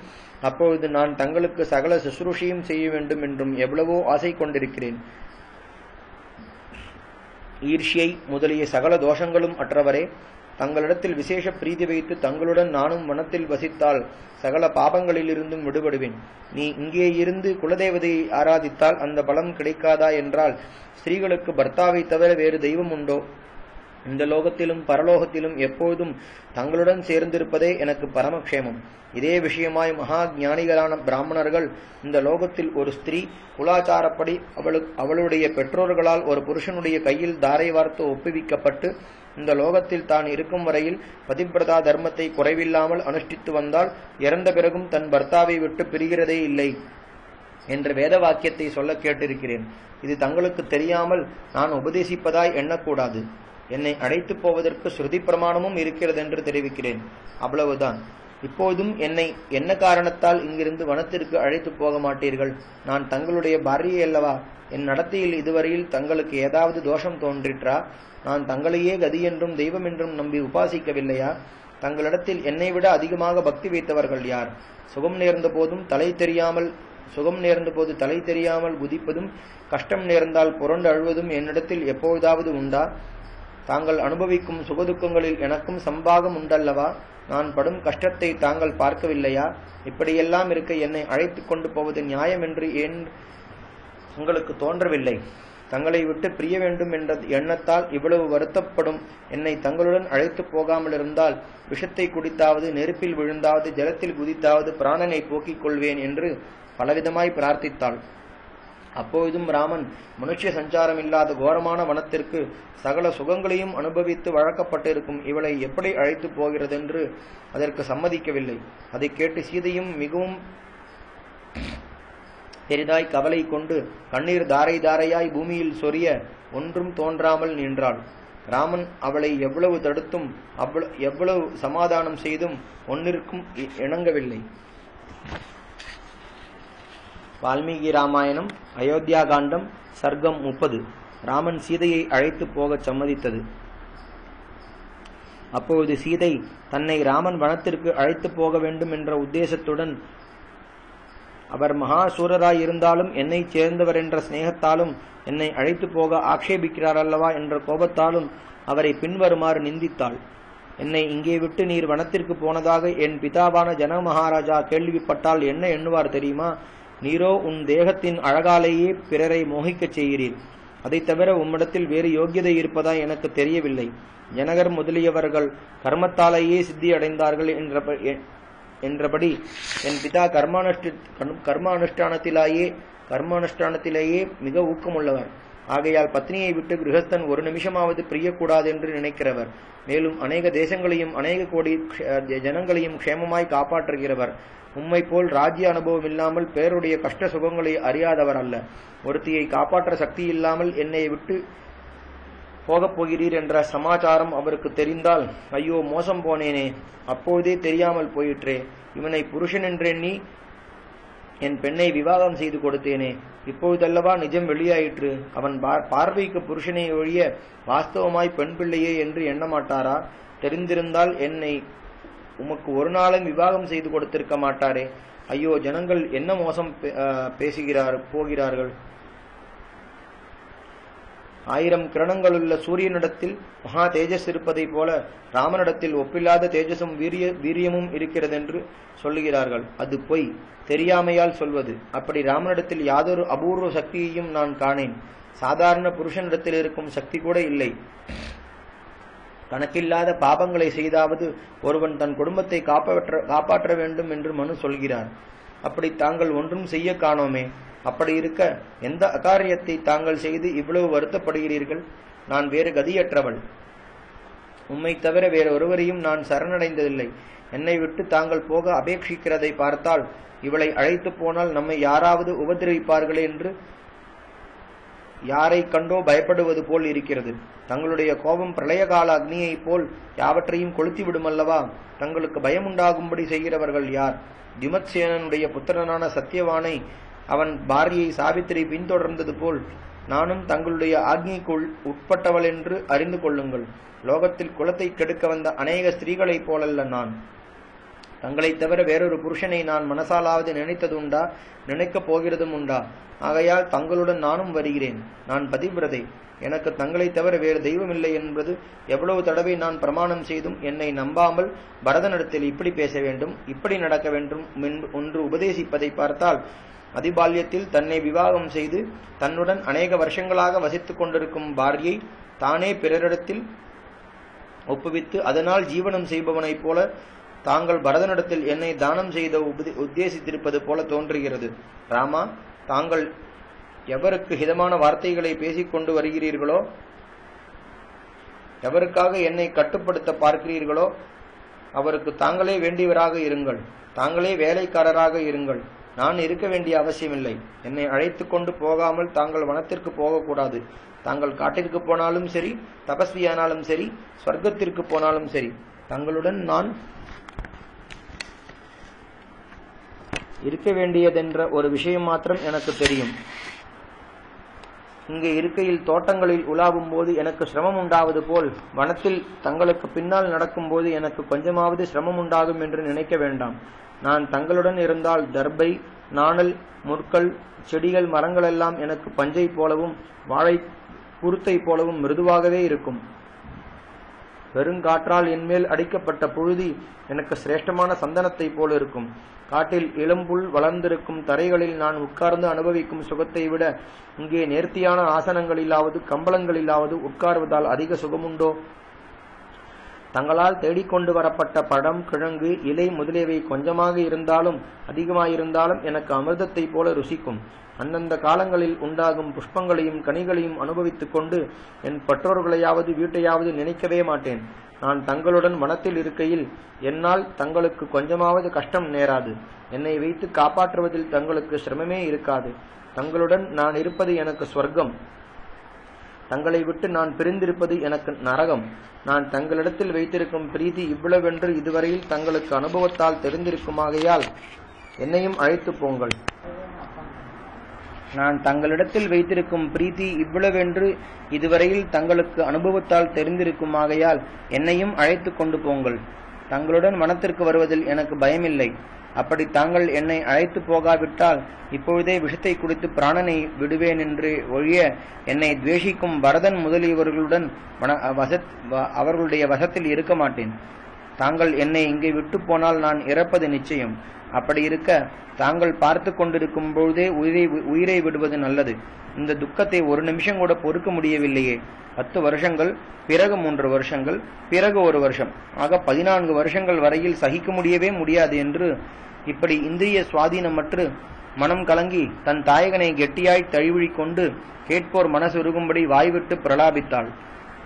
அப்பொழுது நான் தங்களுக்கு சகல சுசுரூஷையும் செய்ய வேண்டும் என்றும் எவ்வளவோ ஆசை கொண்டிருக்கிறேன். ஈர்ஷ்யை முதலிய சகல தோஷங்களும் அற்றவரே, தங்களிடத்தில் விசேஷ பிரீதி வைத்து தங்களுடன் நானும் வனத்தில் வசித்தால் சகல பாபங்களிலிருந்தும் விடுபடுவேன். நீ இங்கே இருந்து குலதேவதையை ஆராதித்தால் அந்த பலம் கிடைக்காதா என்றால் ஸ்திரீகளுக்கு பர்த்தாவை தவிர வேறு தெய்வம் உண்டோ? இந்த லோகத்திலும் பரலோகத்திலும் எப்போதும் தங்களுடன் சேர்ந்திருப்பதே எனக்கு பரமக்ஷேமம். இதே விஷயமாய் மகா ஞானிகளான பிராமணர்கள் இந்த லோகத்தில் ஒரு ஸ்திரீ குலாச்சாரப்படி அவளுடைய பெற்றோர்களால் ஒரு புருஷனுடைய கையில் தாரை வார்த்து ஒப்புவிக்கப்பட்டு இந்த லோகத்தில் தான் இருக்கும் வரையில் பதிபிரதா தர்மத்தை குறைவில்லாமல் அனுஷ்டித்து வந்தால் இறந்த பிறகும் தன் பர்த்தாவை விட்டு பிரிகிறதே இல்லை என்ற வேத வாக்கியத்தை சொல்ல கேட்டிருக்கிறேன். இது தங்களுக்கு தெரியாமல் நான் உபதேசிப்பதாய் எண்ணக்கூடாது. என்னை அழைத்து போவதற்கு ஸ்ருதி பிரமாணமும் இருக்கிறது என்று தெரிவிக்கிறேன். அவ்வளவுதான். இப்போதும் என்னை என்ன காரணத்தால் இங்கிருந்து வனத்திற்கு அழைத்து போக மாட்டீர்கள்? நான் தங்களுடைய பாரியை அல்லவா? என் நடத்தையில் இதுவரையில் தங்களுக்கு ஏதாவது தோஷம் தோன்றிற்றா? நான் தங்களையே கதி என்றும் தெய்வம் என்றும் நம்பி உபாசிக்கவில்லையா? தங்களிடத்தில் என்னை விட அதிகமாக பக்தி வைத்தவர்கள் யார்? சுகம் நேர்ந்த போது தலை தெரியாமல் குதிப்பதும் கஷ்டம் நேர்ந்தால் புரண்டு அழுவதும் என்னிடத்தில் எப்போதாவது உண்டா? தாங்கள் அனுபவிக்கும் சுகதுக்கங்களில் எனக்கும் சம்பாகம் உண்டல்லவா? நான் படும் கஷ்டத்தை தாங்கள் பார்க்கவில்லையா? இப்படியெல்லாம் இருக்க என்னை அழைத்து கொண்டு போவது நியாயம் என்று ஏன் உங்களுக்கு தோன்றவில்லை? தங்களை விட்டு பிரிய வேண்டும் என்ற எண்ணத்தால் இவ்வளவு வருத்தப்படும் என்னை தங்களுடன் அழைத்து போகாமல் இருந்தால் விஷத்தை குடித்தாவது, நெருப்பில் விழுந்தாவது, ஜலத்தில் குதித்தாவது பிராணனை போக்கிக் கொள்வேன் என்று பலவிதமாய் பிரார்த்தித்தாள். அப்பொழுதும் ராமன் மனுஷ்ய சஞ்சாரம் இல்லாத கோரமான வனத்திற்கு சகல சுகங்களையும் அனுபவித்து வழக்கப்பட்டிருக்கும் இவளை எப்படி அழைத்து போகிறதென்று அதற்கு சம்மதிக்கவில்லை. அதை கேட்டு சீதையும் மிகவும் பெரிதாய் கவலை கொண்டு கண்ணீர் தாரை தாரையாய் பூமியில் சொரிய ஒன்றும் தோன்றாமல் நின்றாள். ராமன் அவளை எவ்வளவு தடுத்தும் எவ்வளவு சமாதானம் செய்தும் ஒன்னிற்கும் இணங்கவில்லை. வால்மீகி ராமாயணம் அயோத்தியா காண்டம் சர்க்கம் 30. ராமன் சீதையை அழைத்து போகச் சம்மதித்தது. அப்பொழுது சீதை தன்னை ராமன் வனத்திற்கு அழைத்து போக வேண்டும் என்ற உத்தேசத்துடன், அவர் மகாசூரராய் இருந்தாலும் என்னை சேர்ந்தவர் என்ற சிநேகத்தாலும் என்னை அழைத்து போக ஆக்ஷேபிக்கிறார் அல்லவா என்ற கோபத்தாலும் அவரை பின்வருமாறு நிந்தித்தாள். என்னை இங்கே விட்டு நீர் வனத்திற்கு போனதாக என் பிதாவான ஜனக மகாராஜா கேள்விப்பட்டால் என்ன எண்ணுவார் தெரியுமா? நீரோ உன் தேகத்தின் அழகாலேயே பிறரை மோகிக்கச் செய்கிறீர். அதை தவிர உம்மிடத்தில் வேறு யோக்கியதை இருப்பதா எனக்கு தெரியவில்லை. ஜனகர் முதலியவர்கள் கர்மத்தாலேயே சித்தி அடைந்தார்கள் என்றபடி என் பிதா கர்மானுஷ்டானத்திலேயே மிக ஊக்கமுள்ளவர். ஆகையால் பத்னியை விட்டு கிரகஸ்தன் ஒரு நிமிஷமாவது பிரியக்கூடாது என்று நினைக்கிறவர். மேலும் அநேக தேசங்களையும் அநேக கோடி ஜனங்களையும் க்ஷேமமாய் காப்பாற்றுகிறவர். உம்மை போல் ராஜ்ய அனுபவம் இல்லாமல் பேருடைய கஷ்ட சுகங்களை அறியாதவர் அல்ல. ஒருத்தியை காப்பாற்ற சக்தி இல்லாமல் என்னை விட்டு போகப் போகிறீர் என்ற சமாச்சாரம் அவருக்கு தெரிந்தால், ஐயோ மோசம் போனேனே, அப்போதே தெரியாமல் போயிற்றே, இவனை புருஷன் என்றெண்ணி என் பெண்ணை விவாகம் செய்து கொடுத்தேனே, இப்பொழுதல்லவா நிஜம் வெளியாயிற்று. அவன் பார்வைக்கு புருஷனை ஒழிய வாஸ்தவமாய் பெண் பிள்ளையே என்று எண்ணமாட்டாரா? தெரிந்திருந்தால் என்னை உமக்கு ஒரு நாளும் விவாகம் செய்து கொடுத்திருக்க மாட்டாரே. ஐயோ, ஜனங்கள் என்ன மோசம் போகிறார்கள். 1000 கிரணங்களுள்ள சூரியனிடத்தில் மகா தேஜஸ் இருப்பதை போல ராமனிடத்தில் ஒப்பில்லாத தேஜஸும் வீரியமும் இருக்கிறதென்று சொல்லுகிறார்கள். அது பொய், தெரியாமையால் சொல்வது. அப்படி ராமனிடத்தில் யாதொரு அபூர்வ சக்தியையும் நான் காணேன். சாதாரண புருஷனிடத்தில் இருக்கும் சக்தி கூட இல்லை. கணக்கில்லாத பாபங்களை செய்தாவது ஒருவன் தன் குடும்பத்தை காப்பாற்ற வேண்டும் என்று மனு சொல்கிறார். அப்படி தாங்கள் ஒன்றும் செய்ய காணோமே. அப்படி இருக்க எந்த அகாரியத்தை தாங்கள் செய்து இவ்வளவு வருத்தப்படுகிறீர்கள்? நான் வேறு கதியற்றவள். உம்மை தவிர வேறொருவரையும் நான் சரணடைந்ததில்லை. என்னை விட்டு தாங்கள் போக அபேட்சிக்கிறதை பார்த்தால் இவளை அழைத்து போனால் நம்மை யாராவது உபதிரவிப்பார்களே என்று யாரை கண்டோ பயப்படுவது போல் இருக்கிறது. தங்களுடைய கோபம் பிரளயகால அக்னியைப் போல் யாவற்றையும் கொளுத்திவிடும் அல்லவா? தங்களுக்கு பயமுண்டாகும்படி செய்கிறவர்கள் யார்? திமத்சேனனுடைய புத்திரனான சத்தியவானை அவன் பாரியை சாவித்திரி பின்தொடர்ந்தது போல் நானும் தங்களுடைய ஆக்ஞைக்குள் உட்பட்டவள் என்று அறிந்து கொள்ளுங்கள். லோகத்தில் குலத்தை கெடுக்க வந்த அநேக ஸ்திரீகளைப் போலல்ல நான். தங்களை தவிர வேறொரு புருஷனை நான் மனசாலாவது நினைத்ததுண்டா? நினைக்கப் போகிறதும் உண்டா? ஆகையால் தங்களுடன் நானும் வருகிறேன். நான் பதிவிரதை. எனக்கு தங்களை தவிர வேறு தெய்வமில்லை என்பது எவ்வளவு தடவை நான் பிரமாணம் செய்தும் என்னை நம்பாமல் பரதனிடத்தில் இப்படி பேச வேண்டும், இப்படி நடக்க வேண்டும் ஒன்று உபதேசிப்பதை பார்த்தால், அதிபால்யத்தில் தன்னை விவாகம் செய்து தன்னுடன் அநேக வருஷங்களாக வசித்துக் கொண்டிருக்கும் பாரியை தானே பிறரிடத்தில் ஒப்புவித்து அதனால் ஜீவனம் செய்பவனைப் போல தாங்கள் பரதனிடத்தில் என்னை தானம் செய்த உத்தேசித்திருப்பது போல தோன்றுகிறது. ராமா, தாங்கள் எவருக்கு ஹிதமான வார்த்தைகளை பேசிக்கொண்டு வருகிறீர்களோ, எவருக்காக என்னை கட்டுப்படுத்த பார்க்கிறீர்களோ அவருக்கு தாங்களே வேண்டியவராக இருங்கள். தாங்களே வேலைக்காரராக இருங்கள். நான் இருக்க வேண்டிய அவசியமில்லை. என்னை அழைத்து கொண்டு போகாமல் தாங்கள் வனத்திற்கு போகக்கூடாது. தாங்கள் காட்டிற்கு போனாலும் சரி, தபஸ்வியானாலும் சரி, ஸ்வர்க்கத்திற்கு போனாலும் சரி, தங்களுடன் நான் இருக்க வேண்டியதென்ற ஒரு விஷயம் மாத்திரம் எனக்கு தெரியும். இங்கே இருக்கையில் தோட்டங்களில் உலாவும் போது எனக்கு சிரமம் உண்டாவது போல் வனத்தில் தங்களுக்கு பின்னால் நடக்கும்போது எனக்கு கொஞ்சமாவது சிரமம் உண்டாகும் என்று நினைக்க வேண்டாம். நான் தங்களுடன் இருந்தால் தர்பை, நாணல், முற்கள், செடிகள், மரங்களெல்லாம் எனக்கு பஞ்சை போலவும் வாழை குருத்தை போலவும் மிருதுவாகவே இருக்கும். பெருங்காற்றால் என்மேல் அடிக்கப்பட்ட புழுதி எனக்கு சிரேஷ்டமான சந்தனத்தை போல இருக்கும். காட்டில் இளம்புல் வளர்ந்திருக்கும் தரைகளில் நான் உட்கார்ந்து அனுபவிக்கும் சுகத்தை விட இங்கே நேர்த்தியான ஆசனங்களிலாவது கம்பளங்களிலாவது உட்கார்வதால் அதிக சுகமுண்டோ? தங்களால் தேடிக்கொண்டு வரப்பட்ட பழம், கிழங்கு, இலை முதலியவை கொஞ்சமாக இருந்தாலும் அதிகமாயிருந்தாலும் எனக்கு அமிர்தத்தை போல ருசிக்கும். அந்தந்த காலங்களில் உண்டாகும் புஷ்பங்களையும் கனிகளையும் அனுபவித்துக் கொண்டு என் பெற்றோர்களையாவது வீட்டையாவது நினைக்கவே மாட்டேன். நான் தங்களுடன் வனத்தில் இருக்கையில் என்னால் தங்களுக்கு கொஞ்சமாவது கஷ்டம் நேராது. என்னை வைத்து காப்பாற்றுவதில் தங்களுக்கு சிரமமே இருக்காது. தங்களுடன் நான் இருப்பது எனக்கு ஸ்வர்க்கம். தங்களை விட்டு நான் பிரிந்திருப்பது எனக்கு நரகம். நான் தங்களிடத்தில் வைத்திருக்கும் பிரீதி இவ்வளவென்று இதுவரையில் தங்களுக்கு அனுபவத்தால் தெரிந்திருக்குமாகையால் என்னையும் அழைத்து போங்கள். நான் தங்களிடத்தில் வைத்திருக்கும் பிரீத்தி இவ்வளவென்று இதுவரையில் தங்களுக்கு அனுபவத்தால் தெரிந்திருக்குமாகையால் என்னையும் அழைத்து கொண்டு போங்கள். தங்களுடன் வனத்திற்கு வருவதில் எனக்கு பயமில்லை. அப்படி தாங்கள் என்னை அழைத்து போகாவிட்டால் இப்பொழுதே விஷத்தை குடித்து பிராணனை விடுவேன் என்று ஒழிய என்னை துவேஷிக்கும் பரதன் முதலியவர்களுடன் அவர்களுடைய வசத்தில் இருக்க மாட்டேன். தாங்கள் என்னை இங்கே விட்டு போனால் நான் இறப்பது நிச்சயம். அப்படி இருக்க தாங்கள் பார்த்து கொண்டிருக்கும் பொழுதே உயிரை விடுவது நல்லது. இந்த துக்கத்தை ஒரு நிமிஷம் கூட பொறுக்க முடியவில்லையே. 10 வருஷங்கள், பிறகு 3 வருஷங்கள், பிறகு 1 வருஷம், ஆக 14 வருஷங்கள் வரையில் சகிக்க முடியவே முடியாது என்று இப்படி இந்திரிய சுவாதீனமற்று மனம் கலங்கி தன் தாயகனை கெட்டியாய் தழுவிழி கொண்டு கேட்போர் மனசு உருகும்படி வாய்விட்டு பிரலாபித்தாள்.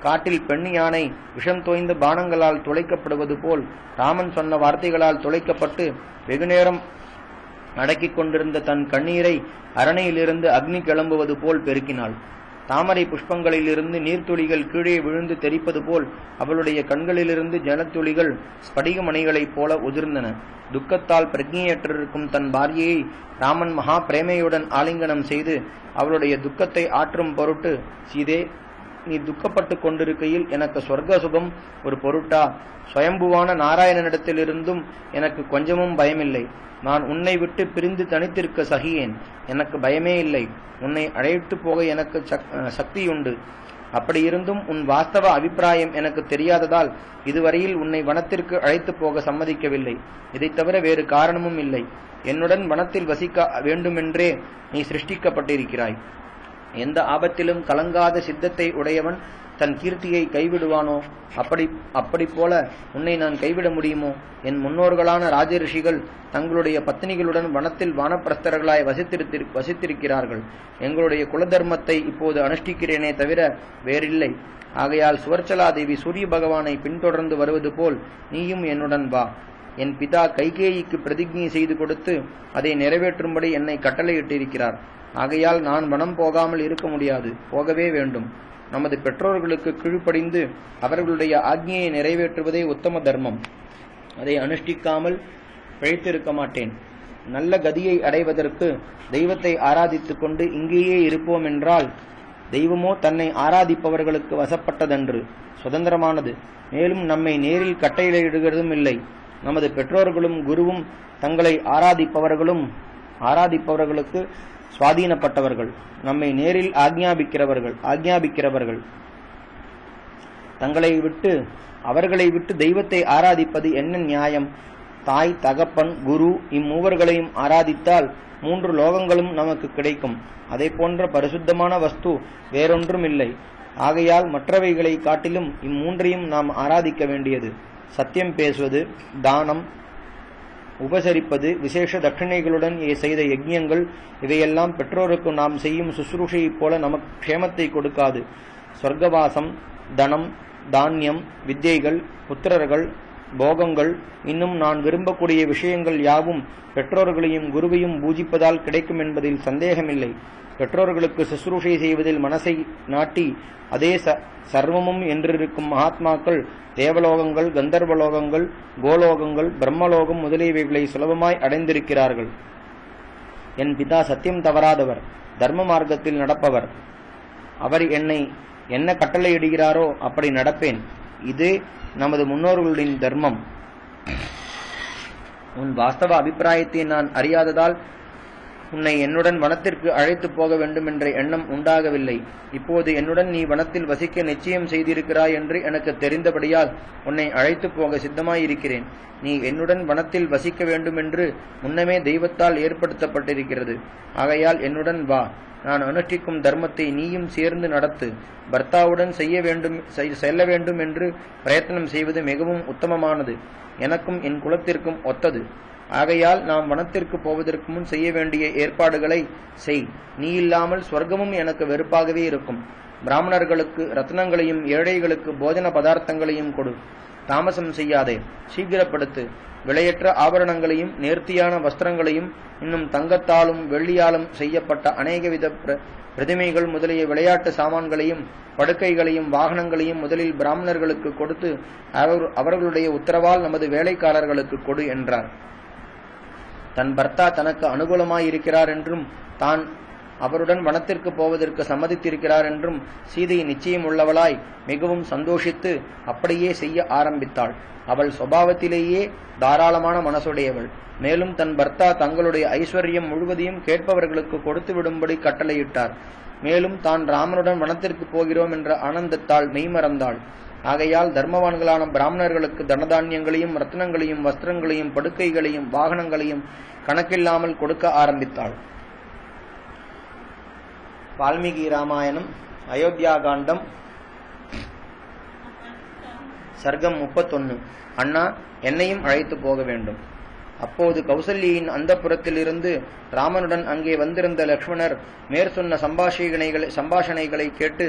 காட்டில் பெண் யானை விஷம் தோய்ந்த பானங்களால் துளைக்கப்படுவது போல் ராமன் சொன்ன வார்த்தைகளால் துளைக்கப்பட்டு வெகுநேரம் அடக்கிக் கொண்டிருந்த தன் கண்ணீரை அரணையிலிருந்து அக்னி கிளம்புவது போல் பெருக்கினாள். தாமரை புஷ்பங்களிலிருந்து நீர்த்துளிகள் கீழே விழுந்து தெரிப்பது போல் அவளுடைய கண்களிலிருந்து ஜலத்துளிகள் ஸ்படிக மணிகளைப் போல உதிர்ந்தன. துக்கத்தால் பிரஜையற்றிருக்கும் தன் பாரியையை ராமன் மகா பிரேமையுடன் ஆலிங்கனம் செய்து அவளுடைய துக்கத்தை ஆற்றும் பொருட்டு, சீதே, நீ துக்கப்பட்டு கொண்டிருக்கையில் எனக்கு சொர்க்க சுகம் ஒரு பொருட்டா? சுயம்புவான நாராயணனிடத்திலிருந்தும் எனக்கு கொஞ்சமும் பயமில்லை. நான் உன்னை விட்டு பிரிந்து தனித்திருக்க சகியேன். எனக்கு பயமே இல்லை. உன்னை அழைத்து போக எனக்கு சக்தியுண்டு. அப்படியிருந்தும் உன் வாஸ்தவ அபிப்பிராயம் எனக்கு தெரியாததால் இதுவரையில் உன்னை வனத்திற்கு அழைத்து போக சம்மதிக்கவில்லை. இதை தவிர வேறு காரணமும் இல்லை. என்னுடன் வனத்தில் வசிக்க வேண்டுமென்றே நீ சிருஷ்டிக்கப்பட்டிருக்கிறாய். எந்த ஆபத்திலும் கலங்காத சித்தத்தை உடையவன் தன் கீர்த்தியை கைவிடுவானோ? அப்படி போல உன்னை நான் கைவிட முடியுமோ? என் முன்னோர்களான ராஜரிஷிகள் தங்களுடைய பத்னிகளுடன் வனத்தில் வானப்பிரஸ்தர்களாய் வசித்திருக்கிறார்கள். எங்களுடைய குலதர்மத்தை இப்போது அனுஷ்டிக்கிறேனே தவிர வேறில்லை. ஆகையால் சுவர்ச்சலாதேவி சூரிய பகவானை பின்தொடர்ந்து வருவது போல் நீயும் என்னுடன் வா. என் பிதா கைகேயிக்கு பிரதிஜ்ஞை செய்து கொடுத்து அதை நிறைவேற்றும்படி என்னை கட்டளையிட்டிருக்கிறார். ஆகையால் நான் வனம் போகாமல் இருக்க முடியாது, போகவே வேண்டும். நமது பெற்றோர்களுக்கு கீழ்ப்படிந்து அவர்களுடைய ஆக்ஞையை நிறைவேற்றுவதே உத்தம தர்மம். அதை அனுஷ்டிக்காமல் பிழைத்திருக்க மாட்டேன். நல்ல கதியை அடைவதற்கு தெய்வத்தை ஆராதித்துக் கொண்டு இங்கேயே இருப்போம் என்றால் தெய்வமோ தன்னை ஆராதிப்பவர்களுக்கு வசப்பட்டதன்று, சுதந்திரமானது. மேலும் நம்மை நேரில் கட்டளையிடுகிறதும் இல்லை. நமது பெற்றோர்களும் குருவும் தங்களை ஆராதிப்பவர்களுக்கு சுவாதீனப்பட்டவர்கள். நம்மை நேரில் ஆக்ஞாபிக்கிறவர்கள். அவர்களை விட்டு தெய்வத்தை ஆராதிப்பது என்ன நியாயம்? தாய், தகப்பன், குரு இம்மூவர்களையும் ஆராதித்தால் 3 லோகங்களும் நமக்கு கிடைக்கும். அதை போன்ற பரிசுத்தமான வஸ்து வேறொன்றும் இல்லை. ஆகையால் மற்றவைகளை காட்டிலும் இம்மூன்றையும் நாம் ஆராதிக்க வேண்டியது. சத்தியம் பேசுவது, தானம், உபசரிப்பது, விசேஷ தட்சிணைகளுடன் செய்த யஜ்ஞங்கள் இவையெல்லாம் பெற்றோருக்கு நாம் செய்யும் சுசுரூஷையைப் போல நமக்கு க்ஷேமத்தை கொடுக்காது. சொர்க்கவாசம், தனம், தானியம், வித்யைகள், புத்திரர்கள், போகங்கள், இன்னும் நான் விரும்பக்கூடிய விஷயங்கள் யாவும் பெற்றோர்களையும் குருவையும் பூஜிப்பதால் கிடைக்கும் என்பதில் சந்தேகமில்லை. பெற்றோர்களுக்கு சுசுரூஷை செய்வதில் மனசை நாட்டி அதே சர்வமும் என்றிருக்கும் மகாத்மாக்கள் தேவலோகங்கள், கந்தர்வலோகங்கள், கோலோகங்கள், பிரம்மலோகம் முதலியவைகளை சுலபமாய் அடைந்திருக்கிறார்கள். என் பிதா சத்தியம் தவறாதவர், தர்ம மார்க்கத்தில் நடப்பவர். அவர் என்னை என்ன கட்டளையிடுகிறாரோ அப்படி நடப்பேன். இது நமது முன்னோர்களின் தர்மம். உன் வாஸ்தவ அபிப்பிராயத்தை நான் அறியாததால் உன்னை என்னுடன் வனத்திற்கு அழைத்து போக வேண்டும் என்ற எண்ணம் உண்டாகவில்லை. இப்போது என்னுடன் நீ வனத்தில் வசிக்க நிச்சயம் செய்திருக்கிறாய் என்று எனக்கு தெரிந்தபடியால் உன்னை அழைத்து போக சித்தமாயிருக்கிறேன். நீ என்னுடன் வனத்தில் வசிக்க வேண்டும் என்று முன்னமே தெய்வத்தால் ஏற்படுத்தப்பட்டிருக்கிறது. ஆகையால் என்னுடன் வா. நான் அனுஷ்டிக்கும் தர்மத்தை நீயும் சேர்ந்து நடத்து. பர்த்தாவுடன் செல்ல வேண்டும் என்று பிரயத்தனம் செய்வது மிகவும் உத்தமமானது. எனக்கும் என் குலத்திற்கும் ஒத்தது. ஆகையால் நாம் வனத்திற்கு போவதற்கு முன் செய்ய வேண்டிய ஏற்பாடுகளை செய். நீ இல்லாமல் சொர்க்கமும் எனக்கு வெறுப்பாகவே இருக்கும். பிராமணர்களுக்கு ரத்னங்களையும் ஏழைகளுக்கு போஜன பதார்த்தங்களையும் கொடு. தாமசம் செய்யாதே, சீக்கிரப்படுத்து. விலையற்ற ஆபரணங்களையும் நேர்த்தியான வஸ்திரங்களையும் இன்னும் தங்கத்தாலும் வெள்ளியாலும் செய்யப்பட்ட அநேகவித பிரதிமைகள் முதலிய விளையாட்டு சாமான்களையும் படுக்கைகளையும் வாகனங்களையும் முதலில் பிராமணர்களுக்கு கொடுத்து அவர்களுடைய உத்தரவால் நமது வேலைக்காரர்களுக்கு கொடு என்றார். தன் பர்த்தா தனக்கு அனுகூலமாயிருக்கிறார் என்றும் தான் அவருடன் வனத்திற்கு போவதற்கு சம்மதித்திருக்கிறார் என்றும் சீதை நிச்சயம் உள்ளவளாய் மிகவும் சந்தோஷித்து அப்படியே செய்ய ஆரம்பித்தாள். அவள் சுபாவத்திலேயே தாராளமான மனசுடையவள். மேலும் தன் பர்த்தா தங்களுடைய ஐஸ்வர்யம் முழுவதையும் கேட்பவர்களுக்கு கொடுத்து விடும்படி கட்டளையிட்டார். மேலும் தான் ராமனுடன் வனத்திற்கு போகிறோம் என்ற ஆனந்தத்தால் மெய்மறந்தாள். ஆகையால் தர்மவான்களான பிராமணர்களுக்கு தனதானியங்களையும் ரத்னங்களையும் வஸ்திரங்களையும் படுக்கைகளையும் வாகனங்களையும் கணக்கில்லாமல் கொடுக்க ஆரம்பித்தாள். வால்மீகி ராமாயணம் அயோத்தியா காண்டம் சர்க்கம் 31. அண்ணா, என்னையும் அழைத்து போக வேண்டும். அப்போது கௌசல்யின் அந்தப்புறத்திலிருந்து ராமனுடன் அங்கே வந்திருந்த லக்ஷ்மணர் மேற்சொன்ன சம்பாஷணைகளை கேட்டு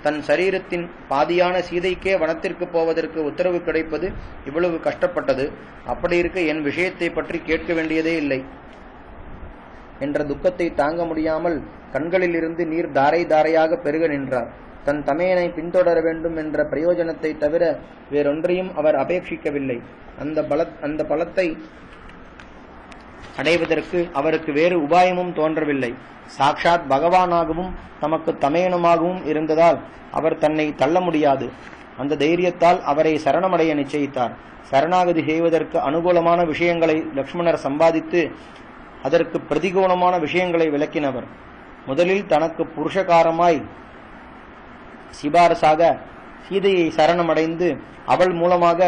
தன் சரீரத்தின் பாதியான சீதைக்கே வனத்திற்கு போவதற்கு உத்தரவு கிடைப்பது இவ்வளவு கஷ்டப்பட்டது, அப்படி இருக்க என் விஷயத்தை பற்றி கேட்க வேண்டியதே இல்லை என்ற துக்கத்தை தாங்க முடியாமல் கண்களிலிருந்து நீர் தாரை தாரையாக பெருக நின்றார். தன் தமையனை பின்தொடர வேண்டும் என்ற பிரயோஜனத்தை தவிர வேறொன்றையும் அவர் அபேட்சிக்கவில்லை. அந்த பலத்தை அடைவதற்கு அவருக்கு வேறு உபாயமும் தோன்றவில்லை. சாக்ஷாத் பகவானாகவும் தமக்கு தமையனுமாகவும் இருந்ததால் அவர் தன்னை தள்ள முடியாது. அந்த தைரியத்தால் அவரை சரணமடைய நிச்சயித்தார். சரணாகதி செய்வதற்கு அனுகூலமான விஷயங்களை லக்ஷ்மணர் சம்பாதித்து அதற்கு பிரதிகூலமான விஷயங்களை விளக்கினவர். முதலில் தனக்கு புருஷகாரமாய் சிபாரசாக சீதையை சரணமடைந்து அவள் மூலமாக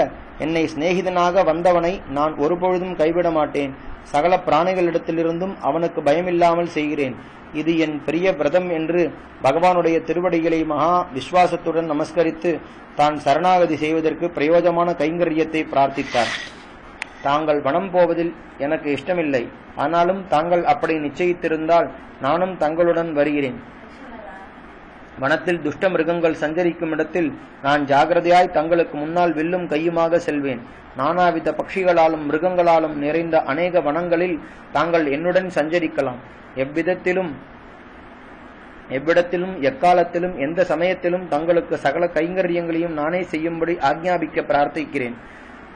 என்னை சிநேகிதனாக வந்தவனை நான் ஒருபொழுதும் கைவிட மாட்டேன். சகல பிராணிகளிடத்திலிருந்தும் அவனுக்கு பயமில்லாமல் செய்கிறேன். இது என் பிரிய விரதம் என்று பகவானுடைய திருவடிகளை மகா விஸ்வாசத்துடன் நமஸ்கரித்து தான் சரணாகதி செய்வதற்கு பிரயோஜனமான கைங்கரியத்தை பிரார்த்தித்தார். தாங்கள் வனம் போவதில் எனக்கு இஷ்டமில்லை. ஆனாலும் தாங்கள் அப்படி நிச்சயித்திருந்தால் நானும் தங்களுடன் வருகிறேன். வனத்தில் துஷ்ட மிருகங்கள் சஞ்சரிக்கும் இடத்தில் நான் ஜாகிரதையாய் தங்களுக்கு முன்னால் வில்லும் கையுமாக செல்வேன். நானாவித பட்சிகளாலும் மிருகங்களாலும் நிறைந்த அநேக வனங்களில் தாங்கள் என்னுடன் சஞ்சரிக்கலாம். எவ்விடத்திலும் எக்காலத்திலும் எந்த சமயத்திலும் தங்களுக்கு சகல கைங்கரியங்களையும் நானே செய்யும்படி ஆக்ஞாபிக்க பிரார்த்திக்கிறேன்.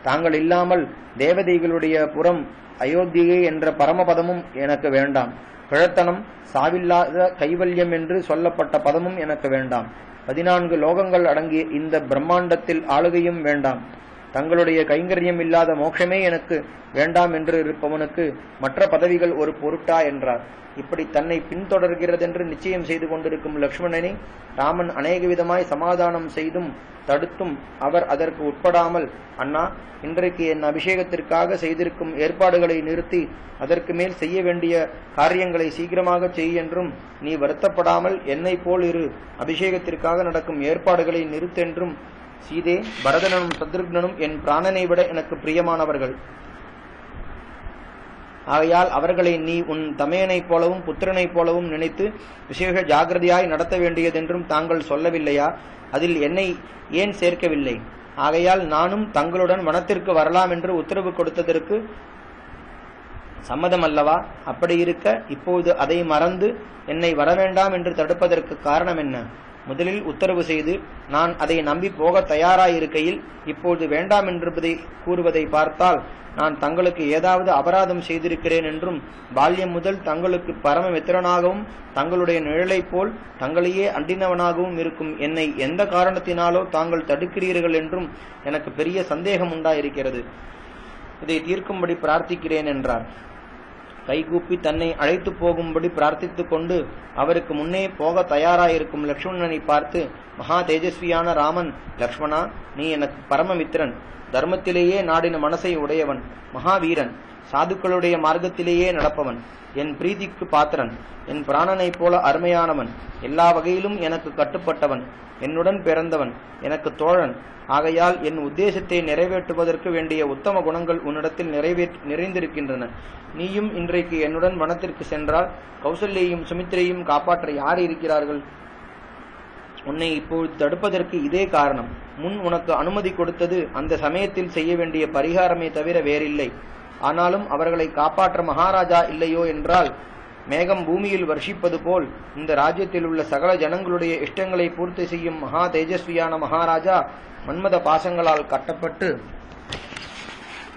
தாங்கள் இல்லாமல் தேவதைகளுடைய புறம் அயோத்தியை என்ற பரமபதமும் எனக்கு வேண்டாம். கிழத்தனம் சாவில்லாத கைவல்யம் என்று சொல்லப்பட்ட பதமும் எனக்கு வேண்டாம். 14 லோகங்கள் அடங்கிய இந்த பிரம்மாண்டத்தில் ஆளுகையும் வேண்டாம். தங்களுடைய கைங்கரியம் இல்லாத மோட்சமே எனக்கு வேண்டாம் என்று இருப்பவனுக்கு மற்ற பதவிகள் ஒரு பொருட்டா என்றார். இப்படி தன்னை பின்தொடர்கிறதென்று நிச்சயம் செய்து கொண்டிருக்கும் லக்ஷ்மணனை ராமன் அநேக விதமாய் சமாதானம் செய்தும் தடுத்தும் அவர் அதற்கு உட்படாமல், அண்ணா, இன்றைக்கு என் அபிஷேகத்திற்காக செய்திருக்கும் ஏற்பாடுகளை நிறுத்தி அதற்கு மேல் செய்ய வேண்டிய காரியங்களை சீக்கிரமாக செய் என்றும், நீ வருத்தப்படாமல் என்னை போல் இரு, அபிஷேகத்திற்காக நடக்கும் ஏற்பாடுகளை நிறுத்தென்றும், சீதே, பரதனும் சத்ருக்னனும் என் பிராணனை விட எனக்கு பிரியமானவர்கள். ஆகையால் அவர்களை நீ உன் தமையனைப் போலவும் புத்திரனைப் போலவும் நினைத்து விசேஷ ஜாகிரதையாய் நடத்த வேண்டியதென்றும் தாங்கள் சொல்லவில்லையா? அதில் என்னை ஏன் சேர்க்கவில்லை? ஆகையால் நானும் தங்களுடன் வனத்திற்கு வரலாம் என்று உத்தரவு கொடுத்ததற்கு சம்மதம் அல்லவா? அப்படி இருக்க இப்போது அதை மறந்து என்னை வரவேண்டாம் என்று தடுப்பதற்கு காரணம் என்ன? முதலில் உத்தரவு செய்து நான் அதை நம்பி போக தயாராயிருக்கையில் இப்போது வேண்டாம் என்று கூறுவதை பார்த்தால் நான் தங்களுக்கு ஏதாவது அபராதம் செய்திருக்கிறேன் என்றும், பால்யம் முதல் தங்களுக்கு பரம மித்திரனாகவும் தங்களுடைய நிழலைப் போல் தங்களையே அண்டினவனாகவும் இருக்கும் என்னை எந்த காரணத்தினாலோ தாங்கள் தடுக்கிறீர்கள் என்றும் எனக்கு பெரிய சந்தேகம் உண்டாயிருக்கிறது. இதை தீர்க்கும்படி பிரார்த்திக்கிறேன் என்றார். கைகூப்பி தன்னை அழைத்து போகும்படி பிரார்த்தித்துக் கொண்டு அவருக்கு முன்னே போக தயாராயிருக்கும் லக்ஷ்மணனை பார்த்து, மகா தேஜஸ்வியான ராமன், லக்ஷ்மணா, நீ எனக்கு பரமமித்திரன், தர்மத்திலேயே நாடின மனசை உடையவன், மகாவீரன், சாதுக்களுடைய மார்க்கத்திலேயே நடப்பவன், என் பிரீதிக்கு பாத்திரன், என் பிராணனைப் போல அருமையானவன், எல்லா வகையிலும் எனக்கு கட்டுப்பட்டவன், என்னுடன் பிறந்தவன், எனக்கு தோழன். ஆகையால் என் உத்தேசத்தை நிறைவேற்றுவதற்கு வேண்டிய உத்தம குணங்கள் உன்னிடத்தில் நிறைந்திருக்கின்றன. நீயும் இன்றைக்கு என்னுடன் வனத்திற்கு சென்றால் கௌசல்யையும் சுமித்திரையும் காப்பாற்ற யார் இருக்கிறார்கள்? உன்னை இப்பொழுது தடுப்பதற்கு இதே காரணம். முன் உனக்கு அனுமதி கொடுத்தது அந்த சமயத்தில் செய்ய வேண்டிய பரிகாரமே தவிர வேறில்லை. ஆனாலும் அவர்களை காப்பாற்ற மகாராஜா இல்லையோ என்றால், மேகம் பூமியில் வர்ஷிப்பது போல் இந்த ராஜ்யத்தில் உள்ள சகல ஜனங்களுடைய இஷ்டங்களை பூர்த்தி செய்யும் மகா தேஜஸ்வியான மகாராஜா மன்மத பாசங்களால் கட்டப்பட்டு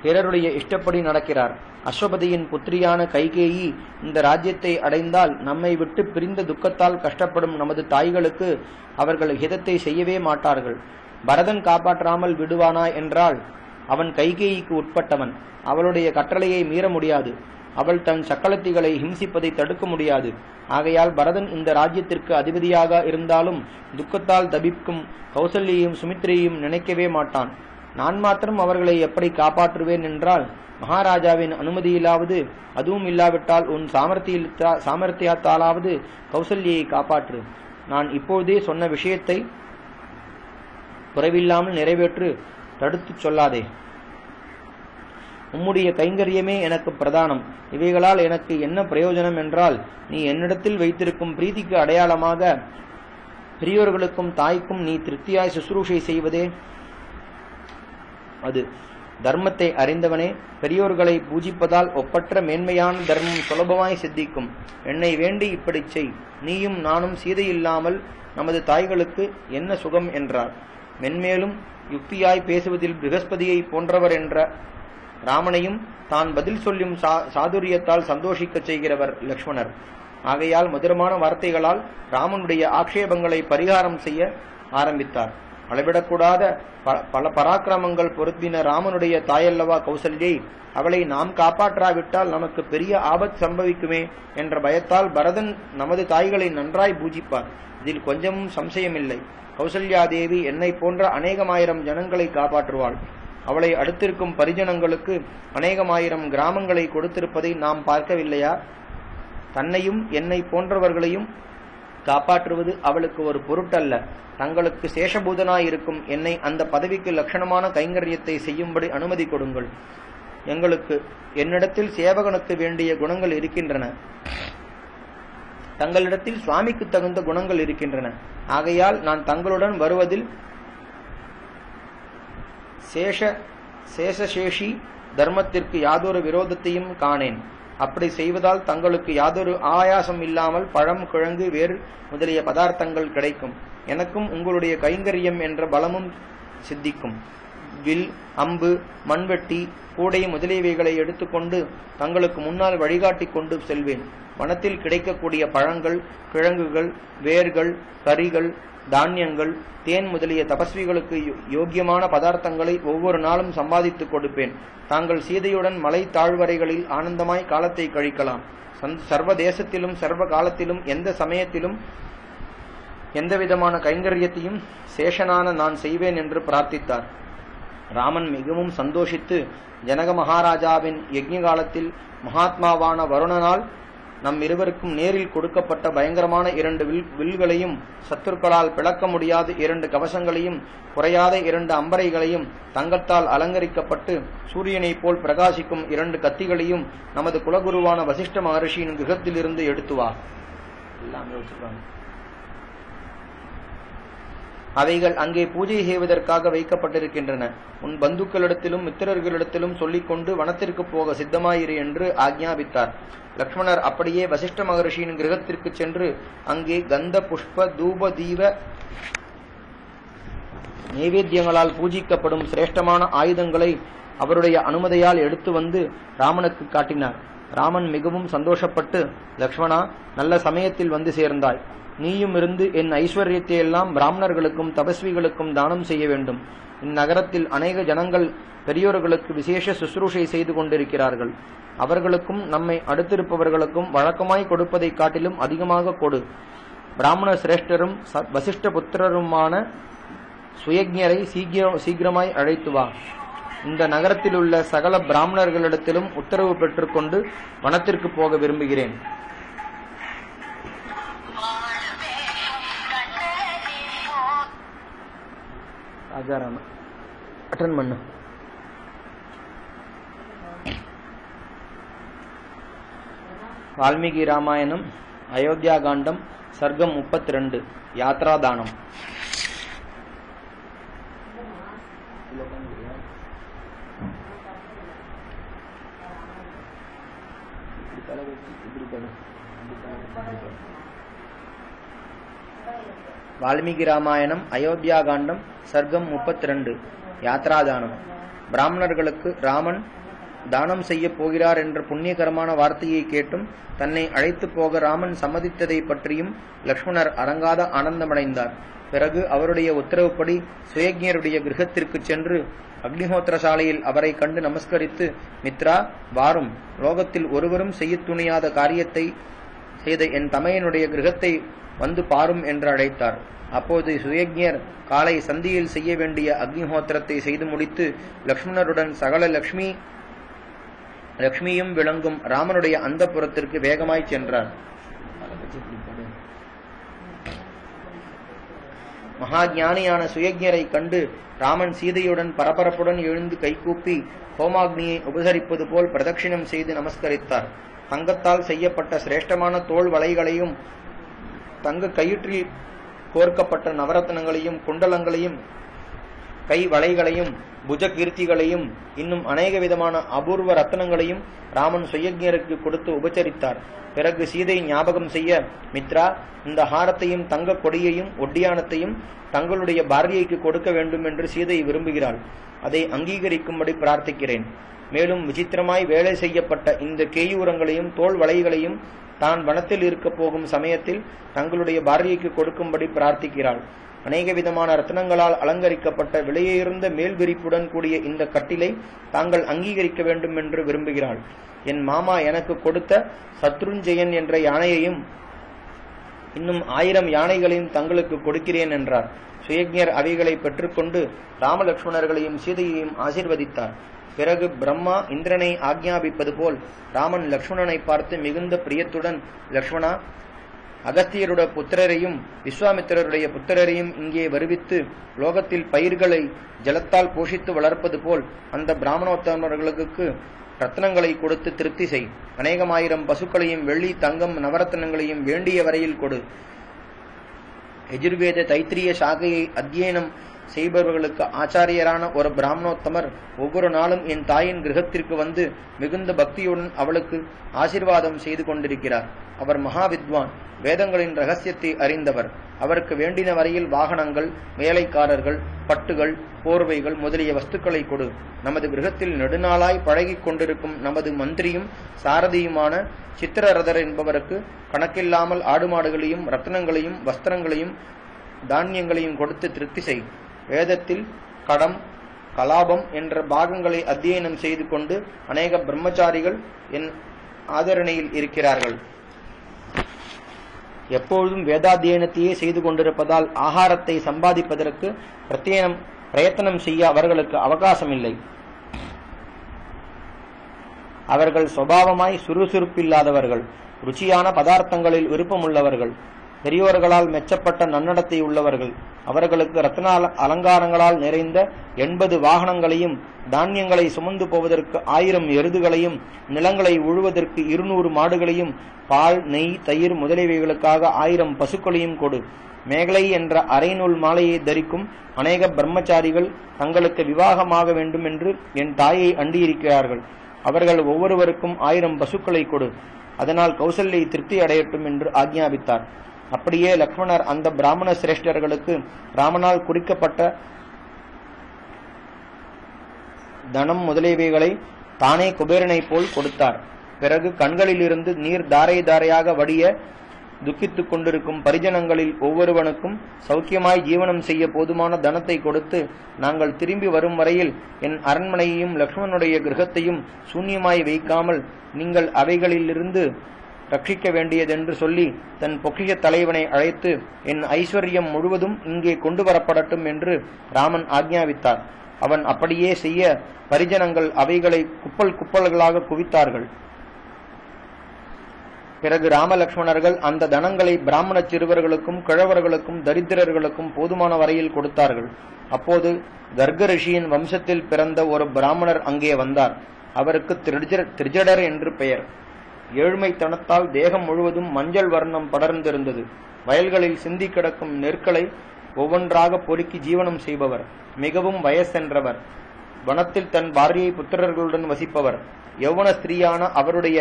பிறருடைய இஷ்டப்படி நடக்கிறார். அஸ்வபதியின் புத்திரியான கைகேயி இந்த ராஜ்யத்தை அடைந்தால் நம்மை விட்டு பிரிந்த துக்கத்தால் கஷ்டப்படும் நமது தாய்களுக்கு அவர்கள் ஹிதத்தை செய்யவே மாட்டார்கள். பரதன் காப்பாற்றாமல் விடுவானா என்றால் அவன் கைகேயிக்கு உட்பட்டவன். அவளுடைய கட்டளையை மீற முடியாது. அவள் தன் சக்களத்திகளை ஹிம்சிப்பதை தடுக்க முடியாது. ஆகையால் பரதன் இந்த ராஜ்யத்திற்கு அதிபதியாக இருந்தாலும் துக்கத்தால் தபிக்கும் கௌசல்யையும் சுமித்ரையையும் நினைக்கவே மாட்டான். நான் மாத்திரம் அவர்களை எப்படி காப்பாற்றுவேன் என்றால் மகாராஜாவின் அனுமதியிலாவது, அதுவும் இல்லாவிட்டால் உன் சாமர்த்தியத்தாலாவது கௌசல்யை காப்பாற்று. நான் இப்போதே சொன்ன விஷயத்தை குறைவில்லாமல் நிறைவேற்று, தடுத்து சொல்லாதே. உம்முடைய கைங்கரியமே எனக்கு பிரதானம். இவைகளால் எனக்கு என்ன பிரயோஜனம் என்றால், நீ என்னிடத்தில் வைத்திருக்கும் பிரீதிக்கு அடையாளமாக பெரியோர்களுக்கும் தாய்க்கும் நீ திருப்தியாய் சுசுரூஷை செய்வதே அது. தர்மத்தை அறிந்தவனே, பெரியோர்களை பூஜிப்பதால் ஒப்பற்ற மேன்மையான தர்மம் சுலபமாய் சித்திக்கும். என்னை வேண்டி இப்படி செய். நீயும் நானும் சீதையில்லாமல் நமது தாய்களுக்கு என்ன சுகம் என்றார். மென்மேலும் யுக்தியாய் பேசுவதில் ப்ரஹஸ்பதியை போன்றவர் என்ற ராமனையும் தான் பதில் சொல்லும் சாதுரியத்தால் சந்தோஷிக்கச் செய்கிறவர் லக்ஷ்மணர். ஆகையால் மதுரமான வார்த்தைகளால் ராமனுடைய ஆக்ஷேபங்களை பரிகாரம் செய்ய ஆரம்பித்தார். அளவிடக்கூடாத பல பராக்கிரமங்கள் பொருத்தின ராமனுடைய தாயல்லவா கௌசல்யை, அவளை நாம் காப்பாற்றாவிட்டால் நமக்கு பெரிய ஆபத்து சம்பவிக்குமே என்ற பயத்தால் பரதன் நமது தாய்களை நன்றாய் பூஜிப்பார். இதில் கொஞ்சமும் சம்சயமில்லை. கௌசல்யாதேவி என்னை போன்ற அநேகமாயிரம் ஜனங்களை காப்பாற்றுவாள். அவளை அடுத்திருக்கும் பரிஜனங்களுக்கு அநேகமாயிரம் கிராமங்களை கொடுத்திருப்பதை நாம் பார்க்கவில்லையா? தன்னையும் என்னை போன்றவர்களையும் காப்பாற்றுவது அவளுக்கு ஒரு பொருட்டல்ல. தங்களுக்கு சேஷபூதனாயிருக்கும் என்னை அந்த பதவிக்கு லட்சணமான கைங்கரியத்தை செய்யும்படி அனுமதி கொடுங்கள். எங்களுக்கு என்னிடத்தில் சேவகனுக்கு வேண்டிய குணங்கள் இருக்கின்றன. தங்களிடத்தில் சுவாமிக்கு தகுந்த குணங்கள் இருக்கின்றன. ஆகையால் நான் தங்களுடன் வருவதில் சேஷசேஷி தர்மத்திற்கு யாதொரு விரோதத்தையும் காணேன். அப்படி செய்வதால் தங்களுக்கு யாதொரு ஆயாசம் இல்லாமல் பழம், கிழங்கு, வேறு முதலிய பதார்த்தங்கள் கிடைக்கும். எனக்கும் உங்களுடைய கைங்கரியம் என்ற பலமும் சித்திக்கும். வில், அம்பு, மண்வெட்டி, கூடை முதலியவைகளை எடுத்துக்கொண்டு தங்களுக்கு முன்னால் வழிகாட்டி கொண்டு செல்வேன். வனத்தில் கிடைக்கக்கூடிய பழங்கள், கிழங்குகள், வேர்கள், கறிகள், தானியங்கள், தேன் முதலிய தபஸ்விகளுக்கு யோக்கியமான பதார்த்தங்களை ஒவ்வொரு நாளும் சம்பாதித்துக் கொடுப்பேன். தாங்கள் சீதையுடன் மலை தாழ்வரைகளில் ஆனந்தமாய் காலத்தை கழிக்கலாம். சர்வ தேசத்திலும் சர்வ காலத்திலும் எந்த சமயத்திலும் எந்தவிதமான கைங்கரியத்தையும் சேஷனான நான் செய்வேன் என்று பிரார்த்தித்தார். ராமன் மிகவும் சந்தோஷித்து ஜனக மகாராஜாவின் யஜ்ஞ காலத்தில் மகாத்மாவான வருணனால் நம் இருவருக்கும் நேரில் கொடுக்கப்பட்ட பயங்கரமான 2 வில்களையும், சத்துருக்களால் பிளக்க முடியாத 2 கவசங்களையும், குறையாத 2 அம்பரைகளையும், தங்கத்தால் அலங்கரிக்கப்பட்டு சூரியனைப் போல் பிரகாசிக்கும் 2 கத்திகளையும் நமது குலகுருவான வசிஷ்ட மகர்ஷியின் கிரகத்திலிருந்து எடுத்து வா. அவைகள் அங்கே பூஜை செய்வதற்காக வைக்கப்பட்டிருக்கின்றன. உன் பந்துக்களிடத்திலும் மித்திரர்களிடத்திலும் சொல்லிக்கொண்டு வனத்திற்கு போக சித்தமாயிரு என்று ஆக்ஞாபித்தார். லக்ஷ்மணர் அப்படியே வசிஷ்ட மகர்ஷியின் கிரகத்திற்கு சென்று அங்கே கந்த, புஷ்ப, தூப, தீப நைவேத்தியங்களால் பூஜிக்கப்படும் சிரேஷ்டமான ஆயுதங்களை அவருடைய அனுமதியால் எடுத்து வந்து ராமனுக்கு காட்டினார். ராமன் மிகவும் சந்தோஷப்பட்டு, லக்ஷ்மணா, நல்ல சமயத்தில் வந்து சேர்ந்தாய். நீயும் இருந்து என் ஐஸ்வர்யத்தை எல்லாம் பிராமணர்களுக்கும் தபஸ்விகளுக்கும் தானம் செய்ய வேண்டும். இந்நகரத்தில் அநேக ஜனங்கள் பெரியோர்களுக்கு விசேஷ சுசுரூஷை செய்து கொண்டிருக்கிறார்கள். அவர்களுக்கும் நம்மை அடுத்திருப்பவர்களுக்கும் வழக்கமாய் கொடுப்பதை காட்டிலும் அதிகமாக கொடு. பிராமண சிரேஷ்டரும் வசிஷ்ட புத்திரருமான சுயஜ்ஞரை சீக்கிரமாய் அழைத்து வா. இந்த நகரத்தில் உள்ள சகல பிராமணர்களிடத்திலும் உத்தரவு பெற்றுக்கொண்டு வனத்திற்கு போக விரும்புகிறேன். ராஜாராம அட்டன் பண்ணு. வால்மீகி ராமாயணம் அயோத்தியா காண்டம் சர்க்கம் 32 யாத்ராதானம். வால்மீகி ராமாயணம் அயோத்தியா காண்டம் சர்க்கம் 32 யாத்ராதானம். பிராமணர்களுக்கு ராமன் தானம் செய்ய போகிறார் என்ற புண்ணியகரமான வார்த்தையை கேட்டும் தன்னை அழைத்து போக ராமன் சம்மதித்ததை பற்றியும் லக்ஷ்மணர் அடங்காத ஆனந்தமடைந்தார். பிறகு அவருடைய உத்தரவுப்படி சுயஜ்ஞருடைய கிரகத்திற்கு சென்று அக்னிஹோத்திர சாலையில் அவரை கண்டு நமஸ்கரித்து, மித்ரா, வாரும், லோகத்தில் ஒருவரும் செய்ய துணியாத காரியத்தை செய்த என் தமையனுடைய கிரகத்தை வந்து பாரும் என்று அழைத்தார். அப்போது சுயஜ்ஞர் காலை சந்தியில் செய்ய வேண்டிய அக்னிஹோத்திரத்தை செய்து முடித்து லக்ஷ்மணருடன் சகல லக்ஷ்மியும் விளங்கும் ராமனுடைய அந்தப்புரத்திற்கு வேகமாய் சென்றார். மகா ஞானியான சுயஜ்ஞரை கண்டு ராமன் சீதையுடன் பரபரப்புடன் எழுந்து கைகூப்பி ஹோமாக்னியை உபசரிப்பது போல் பிரதட்சிணம் செய்து நமஸ்கரித்தார். தங்கத்தால் செய்யப்பட்ட சிரேஷ்டமான தோள் வளைகளையும் தங்க கயிற்றில் கோர்க்கப்பட்ட நவரத்னங்களையும் குண்டலங்களையும் கை வளைகளையும் புஜ கீர்த்திகளையும் இன்னும் அநேக விதமான அபூர்வ ரத்னங்களையும் ராமன் சுயஜ்ஞருக்கு கொடுத்து உபச்சரித்தார். பிறகு சீதை ஞாபகம் செய்ய, மித்ரா, இந்த ஹாரத்தையும் தங்க கொடியையும் ஒட்டியானத்தையும் தங்களுடைய பாரியைக்கு கொடுக்க வேண்டும் என்று சீதை விரும்புகிறாள். அதை அங்கீகரிக்கும்படி பிரார்த்திக்கிறேன். மேலும் விசித்திரமாய் வேலை செய்யப்பட்ட இந்த கேயூரங்களையும் தோல் வளைகளையும் தான் வனத்தில் இருக்க போகும் சமயத்தில் தங்களுடைய பாரியைக்கு கொடுக்கும்படி பிரார்த்திக்கிறாள். அநேக விதமான ரத்னங்களால் அலங்கரிக்கப்பட்ட விலையுயர்ந்த மேல் விரிப்புடன் கூடிய இந்த கட்டிலை தாங்கள் அங்கீகரிக்க வேண்டும் என்று விரும்புகிறாள். என் மாமா எனக்கு கொடுத்த சத்ருஞ்சயன் என்ற யானையையும் இன்னும் 1000 யானைகளையும் தங்களுக்கு கொடுக்கிறேன் என்றார். சுயஜ்ஞர் அவைகளை பெற்றுக்கொண்டு ராமலக்ஷ்மணர்களையும் சீதையையும் ஆசீர்வதித்தார். பிறகு பிரம்மா இந்திரனை ஆக்ஞாபிப்பது போல் ராமன் லக்ஷ்மணனை பார்த்து மிகுந்த பிரியத்துடன், லக்ஷ்மணா, அகஸ்தியருடைய புத்திரரையும் விஸ்வாமித்திரருடைய புத்திரரையும் இங்கே வருவித்து லோகத்தில் பயிர்களை ஜலத்தால் போஷித்து வளர்ப்பது போல் அந்த பிராமணோத்தமர்களுக்கு ரத்னங்களை கொடுத்து திருப்தி செய். அநேகமாயிரம் பசுக்களையும் வெள்ளி தங்கம் நவரத்னங்களையும் வேண்டிய வரையில் கொடு. எஜுர்வேத தைத்திரிய சாகையை அத்தியனம் செய்பவர்களுக்கு ஆச்சாரியரான ஒரு பிராமணோத்தமர் ஒவ்வொரு நாளும் என் தாயின் கிரகத்திற்கு வந்து மிகுந்த பக்தியுடன் அவளுக்கு ஆசீர்வாதம் செய்து கொண்டிருக்கிறார். அவர் மகாவித்வான், வேதங்களின் ரகசியத்தை அறிந்தவர். அவருக்கு வேண்டின வரையில் வாகனங்கள், வேலைக்காரர்கள், பட்டுகள், போர்வைகள் முதலிய வஸ்துக்களை கொடு. நமது கிரகத்தில் நெடுநாளாய் பழகிக் கொண்டிருக்கும் நமது மந்திரியும் சாரதியுமான சித்திரரதர் என்பவருக்கு கணக்கில்லாமல் ஆடு மாடுகளையும் ரத்னங்களையும் வஸ்திரங்களையும் தானியங்களையும் கொடுத்து திருப்தி செய். வேதத்தில் கடம், கலாபம் என்ற பாகங்களை அத்தியனம் செய்து கொண்டு அநேக பிரம்மச்சாரிகள் என் ஆதரணையில் இருக்கிறார்கள். எப்பொழுதும் வேதாத்தியனத்தையே செய்து கொண்டிருப்பதால் ஆகாரத்தை சம்பாதிப்பதற்கு பிரயத்தனம் செய்ய அவர்களுக்கு அவகாசம் இல்லை. அவர்கள் சுபாவமாய் சுறுசுறுப்பில்லாதவர்கள், ருச்சியான பதார்த்தங்களில் விருப்பமுள்ளவர்கள், பெரியோர்களால் மெச்சப்பட்ட நன்னடத்தை உள்ளவர்கள். அவர்களுக்கு ரத்ன அலங்காரங்களால் நிறைந்த 80 வாகனங்களையும் தானியங்களை சுமந்து போவதற்கு 1000 எருதுகளையும் நிலங்களை உழுவதற்கு 200 மாடுகளையும் பால், நெய், தயிர் முதலியவைகளுக்காக 1000 பசுக்களையும் கொடு. மேகலை என்ற அரைநூல் மாலையை தரிக்கும் அநேக பிரம்மச்சாரிகள் தங்களுக்கு விவாகமாக வேண்டும் என்று என் தாயை அண்டியிருக்கிறார்கள். அவர்கள் ஒவ்வொருவருக்கும் 1000 பசுக்களை கொடு. அதனால் கௌசல்யை திருப்தி அடையட்டும் என்று ஆக்ஞாபித்தார். அப்படியே லக்ஷ்மணர் அந்த பிராமண சிரேஷ்டர்களுக்கு ராமனால் குறிக்கப்பட்ட தனம் முதலியவைகளை தானே குபேரனை போல் கொடுத்தார். பிறகு கண்களிலிருந்து நீர் தாரை தாரையாக வடிய துக்கித்துக் கொண்டிருக்கும் பரிஜனங்களில் ஒவ்வொருவனுக்கும் சௌக்கியமாய் ஜீவனம் செய்ய போதுமான தனத்தை கொடுத்து, நாங்கள் திரும்பி வரும் வரையில் என் அரண்மனையையும் லக்ஷ்மணனுடைய கிரகத்தையும் சூன்யமாய் வைக்காமல் நீங்கள் அவைகளிலிருந்து ரட்சிக்க வேண்டியதென்று சொல்லி தன் பொக்கிஷ தலைவனை அழைத்து, என் ஐஸ்வர்யம் முழுவதும் இங்கே கொண்டு வரப்படட்டும் என்று ராமன் ஆக்ஞாபித்தார். அவன் அப்படியே செய்ய பரிஜனங்கள் அவைகளை குப்பல் குப்பல்களாக குவித்தார்கள். பிறகு ராமலக்ஷ்மணர்கள் அந்த தனங்களை பிராமண சிறுவர்களுக்கும் கிழவர்களுக்கும் தரித்திரர்களுக்கும் போதுமான வரையில் கொடுத்தார்கள். அப்போது கர்க ரிஷியின் வம்சத்தில் பிறந்த ஒரு பிராமணர் அங்கே வந்தார். அவருக்கு திரிஜடர் என்று பெயர். ஏழ்மைத்தனத்தால் தேகம் முழுவதும் மஞ்சள் வர்ணம் படர்ந்திருந்தது. வயல்களில் சிந்தி கிடக்கும் நெற்களை ஒவ்வொன்றாக பொறுக்கி ஜீவனம் செய்பவர். மிகவும் வயசென்றவர். வனத்தில் தன் பாரியை புத்திரர்களுடன் வசிப்பவர். யௌவன ஸ்திரீயான அவருடைய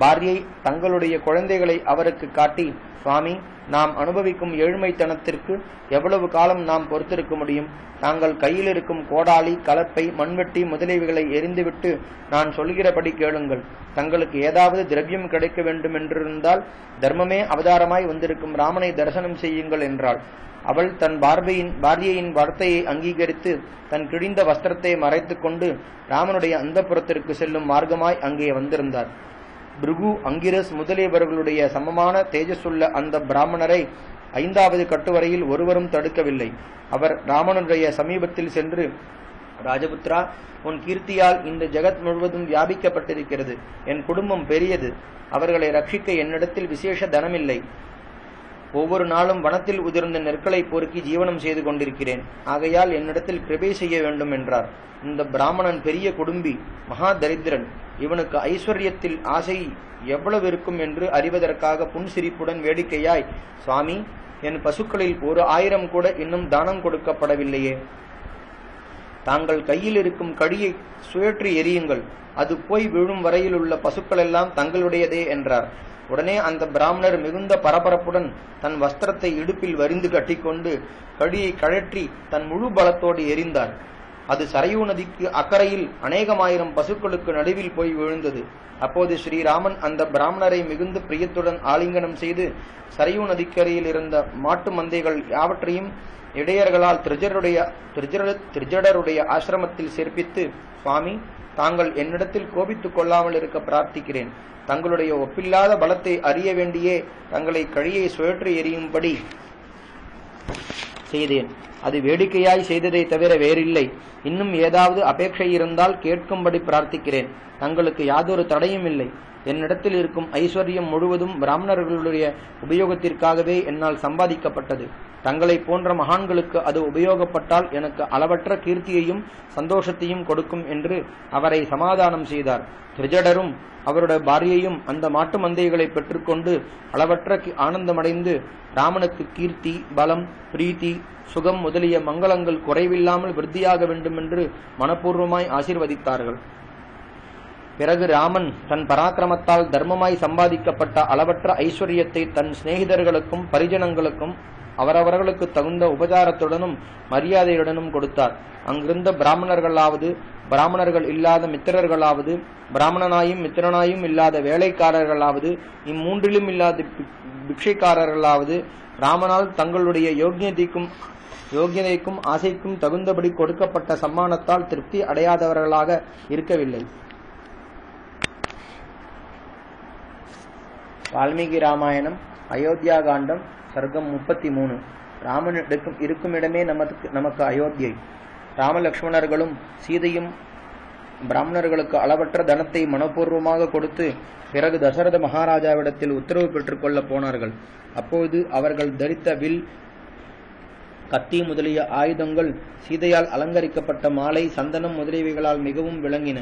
பாரியை தங்களுடைய குழந்தைகளை அவருக்கு காட்டி, சுவாமி, நாம் அனுபவிக்கும் ஏழ்மைத்தனத்திற்கு எவ்வளவு காலம் நாம் பொறுத்திருக்க முடியும்? தாங்கள் கையில் இருக்கும் கோடாலி, கலப்பை, மண்வெட்டி முதலியவைகளை எரிந்துவிட்டு நான் சொல்கிறபடி கேளுங்கள். தங்களுக்கு ஏதாவது திரவியம் கிடைக்க வேண்டும் என்றிருந்தால் தர்மமே அவதாரமாய் வந்திருக்கும் ராமனை தரிசனம் செய்யுங்கள் என்றாள். அவள் தன் பாரியையின் வார்த்தையை அங்கீகரித்து தன் கிழிந்த வஸ்திரத்தை மறைத்து கொண்டு ராமனுடைய அந்தப்புறத்திற்கு செல்லும் மார்க்கமாய் அங்கே வந்திருந்தார். பிருகு, அங்கிரஸ் முதலியவர்களுடைய சமமான தேஜஸுள்ள அந்த பிராமணரை 5வது கட்டுவரையில் ஒருவரும் தடுக்கவில்லை. அவர் ராமனுடைய சமீபத்தில் சென்று, ராஜபுத்ரா, உன் கீர்த்தியால் இந்த ஜெகத் முழுவதும் வியாபிக்கப்பட்டிருக்கிறது. என் குடும்பம் பெரியது. அவர்களை ரட்சிக்க என்னிடத்தில் விசேஷ தனமில்லை. ஒவ்வொரு நாளும் வனத்தில் உதிர்ந்த நெற்களை பொறுக்கி ஜீவனம் செய்து கொண்டிருக்கிறேன். ஆகையால் என்னிடத்தில் கிருபை செய்ய வேண்டும் என்றார். இந்த பிராமணன் பெரிய குடும்பி, மகா தரித்திரன். இவனுக்கு ஐஸ்வர்யத்தில் ஆசை எவ்வளவு இருக்கும் என்று அறிவதற்காக புன்சிரிப்புடன் வேடிக்கையாய், சுவாமி, என் பசுக்களில் 1000 கூட இன்னும் தானம் கொடுக்கப்படவில்லையே. தாங்கள் கையில் இருக்கும் கடியை சுழற்றி எரியுங்கள். அது போய் விழும் வரையில் உள்ள பசுக்கள் எல்லாம் தங்களுடையதே என்றார். உடனே அந்த பிராமணர் மிகுந்த பரபரப்புடன் தன் வஸ்திரத்தை இடுப்பில் வரிந்து கட்டிக்கொண்டு கடியை கழற்றி தன் முழு பலத்தோடு எரிந்தார். அது சரையூ நதிக்கு அக்கறையில் அநேகமாயிரம் பசுக்களுக்கு நடுவில் போய் விழுந்தது. அப்போது ஸ்ரீராமன் அந்த பிராமணரை மிகுந்த பிரியத்துடன் ஆலிங்கனம் செய்து சரையூ நதிக்கரையில் இருந்த மாட்டு மந்தைகள் யாவற்றையும் இடையர்களால் திரிஜடருடைய ஆசிரமத்தில் சேர்ப்பித்து, சுவாமி, தாங்கள் என்னிடத்தில் கோபித்துக் கொள்ளாமல் இருக்க பிரார்த்திக்கிறேன். தங்களுடைய ஒப்பில்லாத பலத்தை அறிய வேண்டியே தங்களை கழியை சுழற்றி எறியும்படி செய்தேன். அது வேடிக்கையாய் செய்ததை தவிர வேறில்லை. இன்னும் ஏதாவது அபேட்சை இருந்தால் கேட்கும்படி பிரார்த்திக்கிறேன். தங்களுக்கு யாதொரு தடையும் இல்லை. என்னிடத்தில் இருக்கும் ஐஸ்வர்யம் முழுவதும் பிராமணர்களுடைய உபயோகத்திற்காகவே என்னால் சம்பாதிக்கப்பட்டது. தங்களை போன்ற மகான்களுக்கு அது உபயோகப்பட்டால் எனக்கு அளவற்ற கீர்த்தியையும் சந்தோஷத்தையும் கொடுக்கும் என்று அவரை சமாதானம் செய்தார். திரிஜடரும் அவருடைய பாரியையும் அந்த மாட்டு மந்தைகளை பெற்றுக்கொண்டு அளவற்ற ஆனந்தமடைந்து ராமனுக்கு கீர்த்தி, பலம், பிரீத்தி, சுகம் முதலிய மங்களங்கள் குறைவில்லாமல் விருத்தியாக வேண்டும் என்று மனப்பூர்வமாய் ஆசீர்வதித்தார்கள். பிறகு ராமன் தன் பராக்கிரமத்தால் தர்மமாய் சம்பாதிக்கப்பட்ட அளவற்ற ஐஸ்வர்யத்தை தன் சிநேகிதர்களுக்கும் பரிஜனங்களுக்கும் அவரவர்களுக்கு தகுந்த உபசாரத்துடனும் மரியாதையுடனும் கொடுத்தார். அங்கிருந்த பிராமணர்களாவது, பிராமணர்கள் இல்லாத மித்திரர்களாவது, பிராமணனாயும் மித்திரனாயும் இல்லாத வேலைக்காரர்களாவது, இம்மூன்றிலும் இல்லாத பிக்ஷைக்காரர்களாவது ராமனால் தங்களுடைய யோகியதைக்கும் ஆசைக்கும் தகுந்தபடி கொடுக்கப்பட்ட சம்மானத்தால் திருப்தி அடையாதவர்களாக இருக்கவில்லை. வால்மீகி ராமாயணம், அயோத்தியா காண்டம், சர்க்கம் 33. ராமன் இருக்கும் இடமே நமக்கு அயோத்தியை. ராமலக்ஷ்மணர்களும் சீதையும் பிராமணர்களுக்கு அளவற்ற தனத்தை மனப்பூர்வமாக கொடுத்து பிறகு தசரத மகாராஜாவிடத்தில் உத்தரவு பெற்றுக் கொள்ள போனார்கள். அப்போது அவர்கள் தரித்த வில், கத்தி முதலிய ஆயுதங்கள் சீதையால் அலங்கரிக்கப்பட்ட மாலை, சந்தனம் முதலியவைகளால் மிகவும் விளங்கின.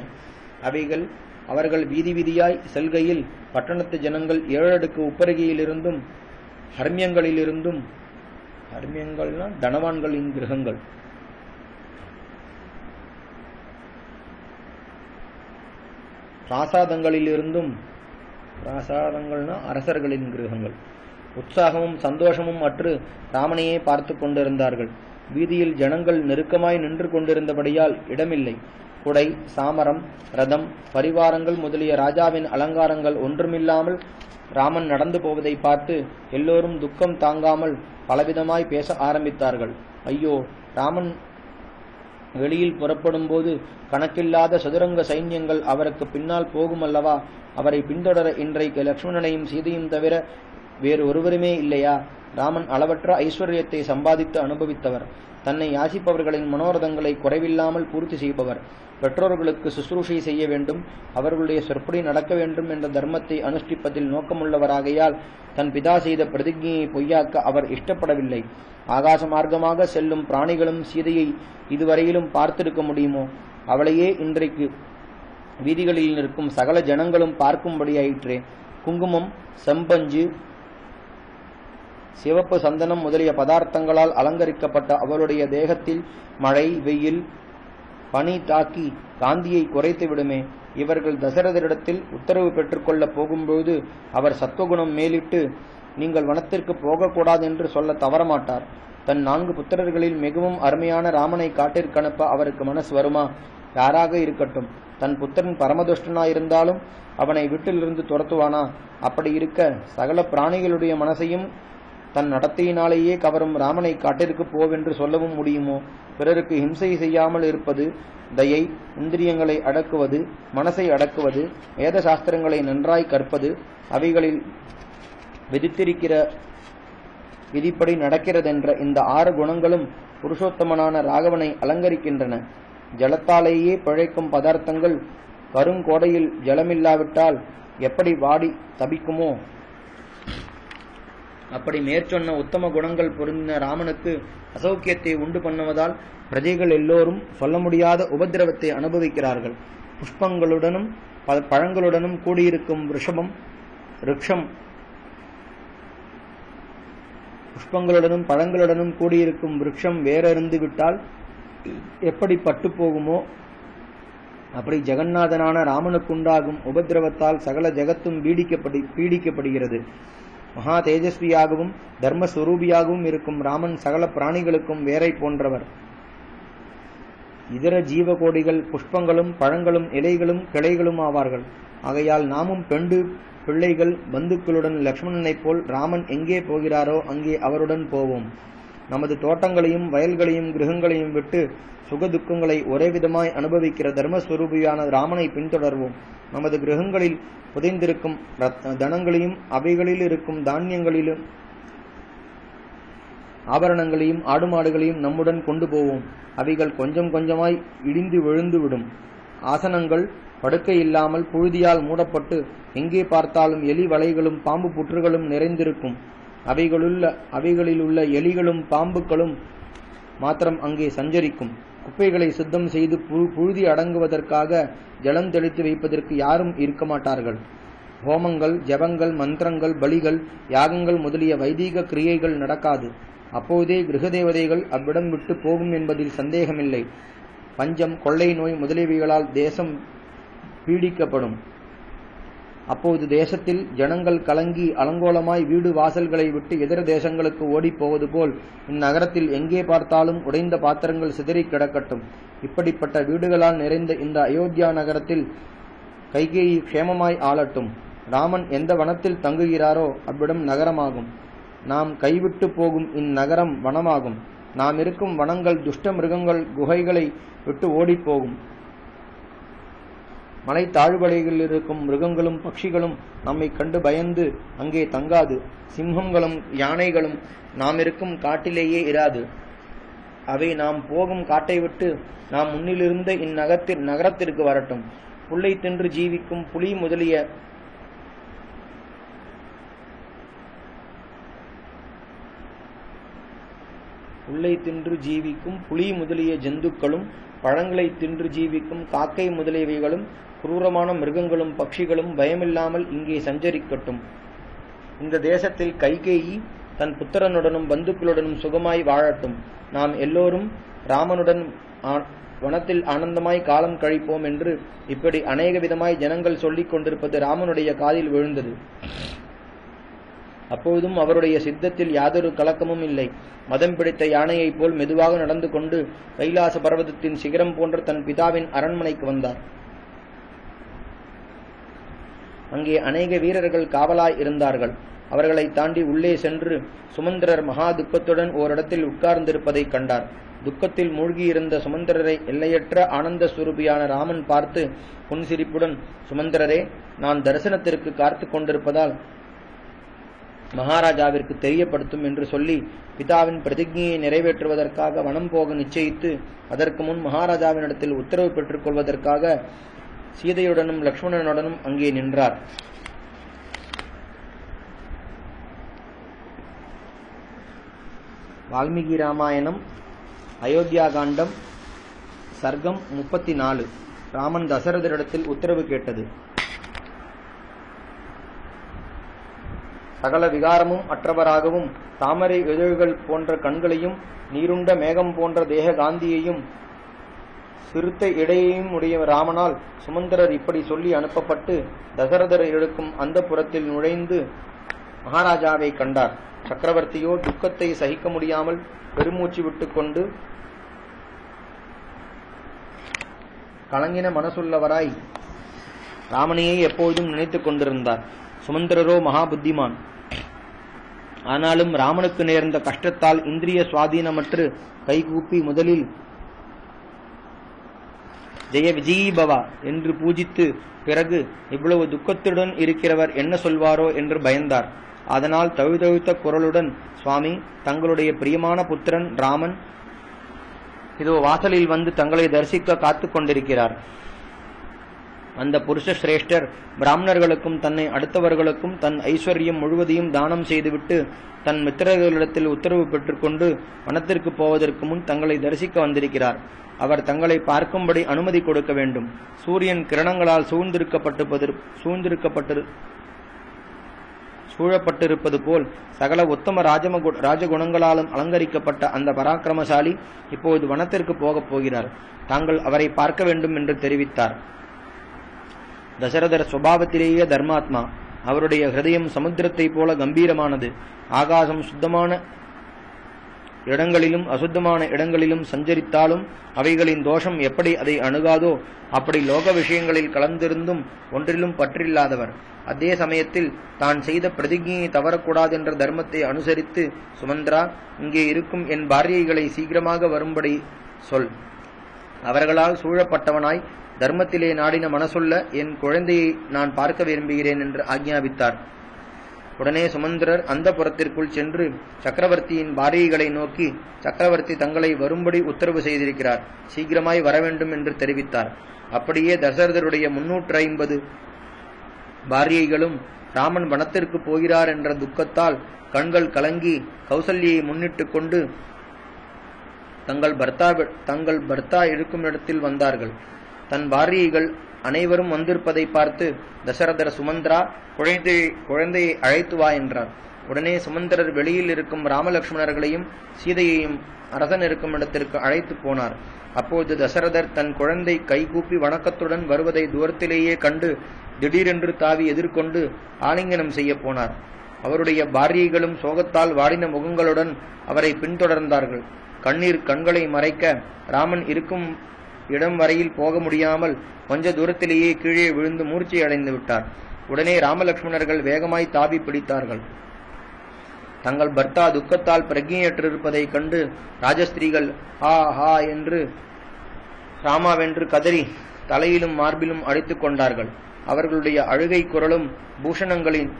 அவர்கள் வீதி வீதியாய் செல்கையில் பட்டணத்து ஜனங்கள் 7 அடுக்கு உப்பருகையிலிருந்தும் ஹர்மியங்களிலிருந்தும், ஹர்மியங்கள்னா தனவான்களின் கிரகங்கள், பிராசாதங்கள்னா அரசர்களின் கிரகங்கள், உற்சாகமும் சந்தோஷமும் அற்று ராமனையே பார்த்து கொண்டிருந்தார்கள். வீதியில் ஜனங்கள் நெருக்கமாய் நின்று கொண்டிருந்தபடியால் இடமில்லை. குடை, சாமரம், ரதம், பரிவாரங்கள் முதலிய ராஜாவின் அலங்காரங்கள் ஒன்றுமில்லாமல் ராமன் நடந்து போவதை பார்த்து எல்லோரும் துக்கம் தாங்காமல் பலவிதமாய் பேச ஆரம்பித்தார்கள். ஐயோ, ராமன் வெளியில் புறப்படும் போது கணக்கில்லாத சதுரங்க சைன்யங்கள் அவருக்கு பின்னால் போகும் அல்லவா? அவரை பின்தொடர இன்றைக்கு லக்ஷ்மணனையும் சீதையும் தவிர வேறு ஒருவருமே இல்லையா? ராமன் அளவற்ற ஐஸ்வர்யத்தை சம்பாதித்து அனுபவித்தவர். தன்னை யாசிப்பவர்களின் மனோரதங்களை குறைவில்லாமல் பூர்த்தி செய்பவர். பெற்றோர்களுக்கு சுசுரூஷை செய்ய வேண்டும், அவர்களுடைய சொற்படி நடக்க வேண்டும் என்ற தர்மத்தை அனுஷ்டிப்பதில் நோக்கமுள்ளவராகையால் தன் பிதா செய்த பிரதிஜையை பொய்யாக்க அவர் இஷ்டப்படவில்லை. ஆகாச மார்க்கமாக செல்லும் பிராணிகளும் சீதையை இதுவரையிலும் பார்த்திருக்க முடியுமோ? அவளையே இன்றைக்கு வீதிகளில் நிற்கும் சகல ஜனங்களும் பார்க்கும்படியாயிற்றே. குங்குமம், செம்பஞ்சு, சிவப்பு சந்தனம் முதலிய பதார்த்தங்களால் அலங்கரிக்கப்பட்ட அவளுடைய தேகத்தில் மழை, வெயில், பனி தாக்கி காந்தியை குறைத்து விடுமே. இவர்கள் தசரதரிடத்தில் உத்தரவு பெற்றுக்கொள்ளப் போகும்போது அவர் சத்வகுணம் மேலிட்டு, நீங்கள் வனத்திற்கு போகக்கூடாது என்று சொல்ல தவறமாட்டார். தன் 4 புத்திரர்களில் மிகவும் அருமையான ராமனை காட்டிற்கு அனுப்ப அவருக்கு மனசு வருமா? யாராக இருக்கட்டும், தன் புத்திரன் பரமதுஷ்டனாயிருந்தாலும் அவனை வீட்டிலிருந்து துரத்துவானா? அப்படி இருக்க சகல பிராணிகளுடைய மனசையும் தன் நடத்தையினாலேயே கவரும் ராமனை காட்டிற்கு போவென்று சொல்லவும் முடியுமோ? பிறருக்கு ஹிம்சை செய்யாமல் இருப்பது, தயை, இந்திரியங்களை அடக்குவது, மனசை அடக்குவது, வேத சாஸ்திரங்களை நன்றாய் கற்பது, அவைகளில் விதித்திருக்கிற விதிப்படி நடக்கிறதென்ற இந்த 6 குணங்களும் புருஷோத்தமனான ராகவனை அலங்கரிக்கின்றன. ஜலத்தாலேயே பிழைக்கும் பதார்த்தங்கள் கருங்கோடையில் ஜலமில்லாவிட்டால் எப்படி வாடி தபிக்குமோ, அப்படி மேற்சொன்ன உத்தம குணங்கள் பொருந்தின ராமனுக்கு அசௌக்கியத்தை உண்டு பண்ணுவதால் பிரஜைகள் எல்லோரும் சொல்ல முடியாத உபதிரவத்தை அனுபவிக்கிறார்கள். புஷ்பங்களுடனும் பழங்களுடனும் கூடியிருக்கும் விருட்சம் வேறறிந்து விட்டால் எப்படி பட்டு போகுமோ, அப்படி ஜெகநாதனான ராமனுக்குண்டாகும் உபதிரவத்தால் சகல ஜெகத்தும் பீடிக்கப்படுகிறது. மகா தேஜஸ்வியாகவும் தர்மஸ்வரூபியாகவும் இருக்கும் ராமன் சகல பிராணிகளுக்கும் வேரை போன்றவர். இதர ஜீவகோடிகள் புஷ்பங்களும் பழங்களும் இலைகளும் கிளைகளும் ஆவார்கள். ஆகையால் நாமும் பெண்டு பிள்ளைகள் பந்துக்களுடன் லக்ஷ்மணனைப் போல் ராமன் எங்கே போகிறாரோ அங்கே அவருடன் போவோம். நமது தோட்டங்களையும் வயல்களையும் கிரகங்களையும் விட்டு சுகதுக்கங்களை ஒரே விதமாய் அனுபவிக்கிற தர்மஸ்வரூபியான ராமனை பின்தொடர்வோம். நமது கிரகங்களில் புதைந்திருக்கும் தனங்களையும் அவைகளில் இருக்கும் தானியங்களிலும் ஆபரணங்களையும் ஆடு மாடுகளையும் நம்முடன் கொண்டு போவோம். அவைகள் கொஞ்சம் கொஞ்சமாய் இடிந்து விழுந்துவிடும். ஆசனங்கள் படுக்கை இல்லாமல் புழுதியால் மூடப்பட்டு எங்கே பார்த்தாலும் எலி வலைகளும் பாம்பு புற்றுகளும் நிறைந்திருக்கும். அவைகளிலுள்ள எலிகளும் பாம்புகளும் மாத்திரம் அங்கே சஞ்சரிக்கும். குப்பைகளை சுத்தம் செய்து புழுதி அடங்குவதற்காக ஜலம் தெளித்து வைப்பதற்கு யாரும் இருக்க மாட்டார்கள். ஹோமங்கள், ஜபங்கள், மந்திரங்கள், பலிகள், யாகங்கள் முதலிய வைதீக கிரியைகள் நடக்காது. அப்போதே கிரகதேவதைகள் அவ்விடம் விட்டு போகும் என்பதில் சந்தேகமில்லை. பஞ்சம், கொள்ளை நோய் முதலியவைகளால் தேசம் பீடிக்கப்படும். அப்போது தேசத்தில் ஜனங்கள் கலங்கி அலங்கோலமாய் வீடு வாசல்களை விட்டு இதர தேசங்களுக்கு ஓடிப்போவது போல் இந்நகரத்தில் எங்கே பார்த்தாலும் உடைந்த பாத்திரங்கள் சிதறி கிடக்கட்டும். இப்படிப்பட்ட வீடுகளால் நிறைந்த இந்த அயோத்தியா நகரத்தில் கைகேயி க்ஷேமமாய் ஆளட்டும். ராமன் எந்த வனத்தில் தங்குகிறாரோ அவ்விடம் நகரமாகும். நாம் கைவிட்டு போகும் இந்நகரம் வனமாகும். நாம் இருக்கும் வனங்கள் துஷ்ட மிருகங்கள் குகைகளை விட்டு ஓடிப்போகும். மலை தாழ்வலைகளில் இருக்கும் மிருகங்களும் பட்சிகளும் நம்மை கண்டு பயந்து அங்கே தங்காது. சிம்மங்களும் யானைகளும் நாம் இருக்கும் காட்டிலேயே இராது. அவை நாம் போகும் காட்டை விட்டு நாம் முன்னிலிருந்த நகரத்திற்கு வரட்டும். புல்லை தின்று ஜீவிக்கும் புலி முதலிய ஜந்துக்களும், பழங்களை தின்று ஜீவிக்கும் காக்கை முதலியவைகளும், குரூரமான மிருகங்களும் பட்சிகளும் பயமில்லாமல் இங்கே சஞ்சரிக்கட்டும். இந்த தேசத்தில் கைகேயி தன் புத்திரனுடனும் பந்துக்களுடனும் சுகமாய் வாழட்டும். நாம் எல்லோரும் ராமனுடன் வனத்தில் ஆனந்தமாய் காலம் கழிப்போம் என்று இப்படி அநேக விதமாய் ஜனங்கள் சொல்லிக் கொண்டிருப்பது ராமனுடைய காதில் விழுந்தது. அப்போதும் அவருடைய சித்தத்தில் யாதொரு கலக்கமும் இல்லை. மதம் பிடித்த யானையைப் போல் மெதுவாக நடந்து கொண்டு கைலாச பர்வதத்தின் சிகரம் போன்ற தன் பிதாவின் அரண்மனைக்கு வந்தார். அங்கே அநேக வீரர்கள் காவலாய் இருந்தார்கள். அவர்களை தாண்டி உள்ளே சென்று சுமந்திரர் மகா துக்கத்துடன் ஓரிடத்தில் உட்கார்ந்திருப்பதை கண்டார். துக்கத்தில் மூழ்கியிருந்த சுமந்திரரை எல்லையற்ற ஆனந்த ஸ்வரூபியான ராமன் பார்த்து புன்சிரிப்புடன், சுமந்திரரே, நான் தரிசனத்திற்கு காத்து கொண்டிருப்பதால் மகாராஜாவிற்கு தெரியப்படுத்தும் என்று சொல்லி பிதாவின் பிரதிஜையை நிறைவேற்றுவதற்காக வனம் போக நிச்சயித்து அதற்கு முன் மகாராஜாவினிடத்தில் உத்தரவு பெற்றுக் கொள்வதற்காக சீதையுடனும் லக்ஷ்மணனுடனும் அங்கே நின்றார். வால்மீகி ராமாயணம் அயோத்தியா காண்டம் சர்க்கம் 34. ராமன் தசரதரிடத்தில் உத்தரவு கேட்டது. சகல விகாரமும் அற்றவராகவும் தாமரை இதழ்கள் போன்ற கண்களையும் நீருண்ட மேகம் போன்ற தேக காந்தியையும் சிறுத்தை இடையையும் உடைய ராமனால் சுமந்திரர் இப்படி சொல்லி அனுப்பப்பட்டு தசரதர் இருக்கும் அந்த புறத்தில் நுழைந்து மகாராஜாவை கண்டார். சக்கரவர்த்தியோ துக்கத்தை சகிக்க முடியாமல் பெருமூச்சு விட்டு கொண்டு கலங்கின மனசுள்ளவராய் ராமனையே எப்போதும் நினைத்துக் கொண்டிருந்தார். சுமந்திரரோ மகா புத்திமான். ஆனாலும் ராமனுக்கு நேர்ந்த கஷ்டத்தால் இந்திரிய சுவாதீனமற்று கைகூப்பி முதலில் ஜெய விஜயீபவா என்று பூஜித்து பிறகு இவ்வளவு துக்கத்துடன் இருக்கிறவர் என்ன சொல்வாரோ என்று பயந்தார். அதனால் தழுதழுத்த குரலுடன், சுவாமி, தங்களுடைய பிரியமான புத்திரன் ராமன் இதோ வாசலில் வந்து தங்களை தரிசிக்க காத்து கொண்டிருக்கிறார். அந்த புருஷ சிரேஷ்டர் பிராமணர்களுக்கும் தன்னை அடுத்தவர்களுக்கும் தன் ஐஸ்வர்யம் முழுவதையும் தானம் செய்துவிட்டு தன் மித்திரர்களிடத்தில் உத்தரவு பெற்றுக்கொண்டு வனத்திற்கு போவதற்கு முன் தங்களை தரிசிக்க வந்திருக்கிறார். அவர் தங்களை பார்க்கும்படி அனுமதி கொடுக்க வேண்டும். சூரியன் கிரணங்களால் சூழப்பட்டிருப்பது போல் சகல உத்தம ராஜகுணங்களாலும் அலங்கரிக்கப்பட்ட அந்த பராக்கிரமசாலி இப்போது வனத்திற்கு போகப் போகிறார். தாங்கள் அவரை பார்க்க வேண்டும் என்று தெரிவித்தார். தசரதர் சுபாவத்திலேயே தர்மாத்மா. அவருடைய ஹிருதயம் சமுத்திரத்தை போல கம்பீரமானது. ஆகாசம் சுத்தமான இடங்களிலும் அசுத்தமான இடங்களிலும் சஞ்சரித்தாலும் அவைகளின் தோஷம் எப்படி அதை அணுகாதோ அப்படி லோக விஷயங்களில் கலந்திருந்தும் ஒன்றிலும் பற்றில்லாதவர். அதே சமயத்தில் தான் செய்த பிரதிஜையை தவறக்கூடாதென்ற தர்மத்தை அனுசரித்து, சுமந்திரா, இங்கே இருக்கும் என் பாரியைகளை சீக்கிரமாக வரும்படி சொல். அவர்களால் சூழப்பட்டவனாய் தர்மத்திலே நாடின மனசுள்ள என் குழந்தையை நான் பார்க்க விரும்புகிறேன் என்று ஆக்ஞாபித்தார். உடனே சுமந்திரர் அந்த புறத்திற்குள் சென்று சக்கரவர்த்தியின் பாரியைகளை நோக்கி, சக்கரவர்த்தி தங்களை வரும்படி உத்தரவு செய்திருக்கிறார், சீக்கிரமாய் வரவேண்டும் என்று தெரிவித்தார். அப்படியே தசரதருடைய 350 பாரியைகளும் ராமன் வனத்திற்கு போகிறார் என்ற துக்கத்தால் கண்கள் கலங்கி கௌசல்யை முன்னிட்டு கொண்டு தங்கள் பர்த்தா இருக்கும் இடத்தில் வந்தார்கள். தன் பாரியைகள் அனைவரும் வந்திருப்பதை பார்த்து தசரதர், சுமந்திரா, குழந்தையை அழைத்து வா என்றார். உடனே சுமந்திரர் வெளியில் இருக்கும் ராமலட்சுமணர்களையும் சீதையையும் அரசன் இருக்கும் இடத்திற்கு அழைத்து போனார். அப்போது தசரதர் தன் குழந்தை கைகூப்பி வணக்கத்துடன் வருவதை தூரத்திலேயே கண்டு திடீரென்று தாவி எதிர்கொண்டு ஆலிங்கனம் செய்ய போனார். அவருடைய பாரியைகளும் சோகத்தால் வாடின முகங்களுடன் அவரை பின்தொடர்ந்தார்கள். கண்ணீர் கண்களை மறைக்க ராமன் இருக்கும் இடம் வரையில் போக முடியாமல் கொஞ்ச தூரத்திலேயே கீழே விழுந்து மூர்ச்சை அடைந்து விட்டார். உடனே ராமலட்சுமணர்கள் வேகமாய் தாவி பிடித்தார்கள். தங்கள் பர்த்தா துக்கத்தால் பிரக்ஞையற்றிருப்பதை கண்டு ராஜஸ்திரீகள் ஹா ஹா என்று ராமாவென்று கதறி தலையிலும் மார்பிலும் அடித்துக் கொண்டார்கள். அவர்களுடைய அழுகை குரலும் பூஷணங்களின்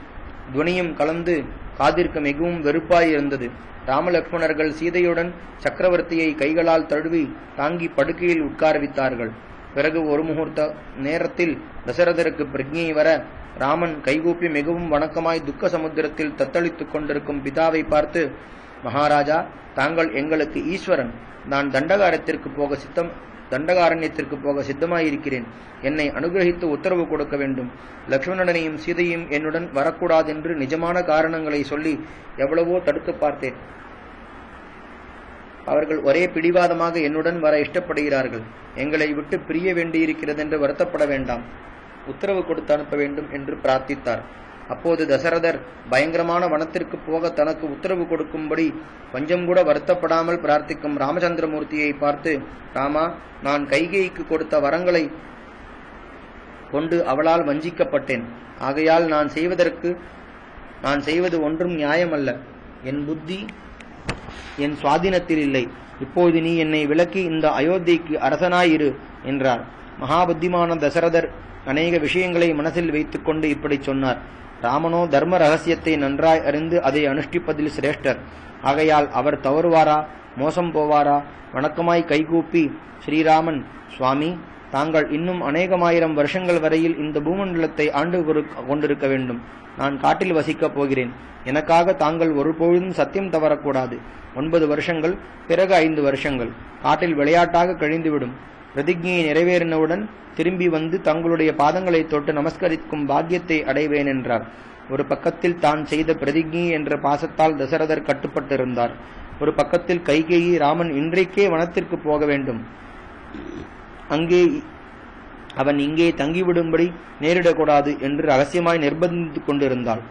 துவனியும் கலந்து காதிற்கு மிகவும் வெறுப்பாய் இருந்தது. ராமலட்சுமணர்கள் சீதையுடன் சக்கரவர்த்தியை கைகளால் தழுவி தாங்கி படுக்கையில் உட்கார்வித்தார்கள். பிறகு ஒரு முகூர்த்த நேரத்தில் தசரதருக்கு பிரக்ஞை வர ராமன் கைகூப்பி மிகவும் வணக்கமாய் துக்க சமுத்திரத்தில் தத்தளித்துக் கொண்டிருக்கும் பிதாவை பார்த்து, மகாராஜா, தாங்கள் எங்களுக்கு ஈஸ்வரன். நான் தண்டகாரண்யத்திற்கு போக சித்தமாயிருக்கிறேன். என்னை அனுகிரகித்து உத்தரவு கொடுக்க வேண்டும். லட்சுமணனையும் சீதையும் என்னுடன் வரக்கூடாதென்று நிஜமான காரணங்களை சொல்லி எவ்வளவோ தடுத்து பார்த்தேன். அவர்கள் ஒரே பிடிவாதமாக என்னுடன் வர இஷ்டப்படுகிறார்கள். எங்களை விட்டு பிரிய வேண்டியிருக்கிறது என்று வருத்தப்பட வேண்டாம், உத்தரவு கொடுத்து அனுப்ப வேண்டும் என்று பிரார்த்தித்தார். அப்போது தசரதர் பயங்கரமான வனத்திற்கு போக தனக்கு உத்தரவு கொடுக்கும்படி கொஞ்சம் கூட வருத்தப்படாமல் பிரார்த்திக்கும் ராமச்சந்திரமூர்த்தியை பார்த்து, ராமா, நான் கைகேயிக்கு கொடுத்த வரங்களை கொண்டு அவளால் வஞ்சிக்கப்பட்டேன். ஆகையால் நான் செய்வது ஒன்றும் நியாயமல்ல. என் புத்தி என் சுவாதீனத்தில் இல்லை. இப்போது நீ என்னை விலக்கி இந்த அயோத்திக்கு அரசனாயிரு என்றார். மகாபுத்திமான தசரதர் அநேக விஷயங்களை மனசில் வைத்துக் கொண்டு இப்படி சொன்னார். ராமனோ தர்ம ரகசியத்தை நன்றாய் அறிந்து அதை அனுஷ்டிப்பதில் சிரேஷ்டர். ஆகையால் அவர் தவறுவாரா, மோசம் போவாரா? வணக்கமாய் கைகூப்பி, ஸ்ரீராமன், சுவாமி, தாங்கள் இன்னும் அநேகமாயிரம் வருஷங்கள் வரையில் இந்த பூமண்டலத்தை ஆண்டு கொண்டிருக்க வேண்டும். நான் காட்டில் வசிக்கப் போகிறேன். எனக்காக தாங்கள் ஒருபொழுதும் சத்தியம் தவறக்கூடாது. 9 வருஷங்கள், பிறகு 5 வருஷங்கள் காட்டில் விளையாட்டாக கழிந்துவிடும். பிரதிஜையை நிறைவேறினவுடன் திரும்பி வந்து தங்களுடைய பாதங்களை தொட்டு நமஸ்கரிக்கும் பாக்கியத்தை அடைவேன் என்றார். ஒரு பக்கத்தில் தான் செய்த பிரதிஜை என்ற பாசத்தால் தசரதர் கட்டுப்பட்டிருந்தார். ஒரு பக்கத்தில் கைகேயி ராமன் இன்றைக்கே வனத்திற்கு போக வேண்டும், அவன் இங்கே தங்கிவிடும்படி நேரிடக்கூடாது என்று ரகசியமாய் நிர்பந்தித்துக் கொண்டிருந்தாள்.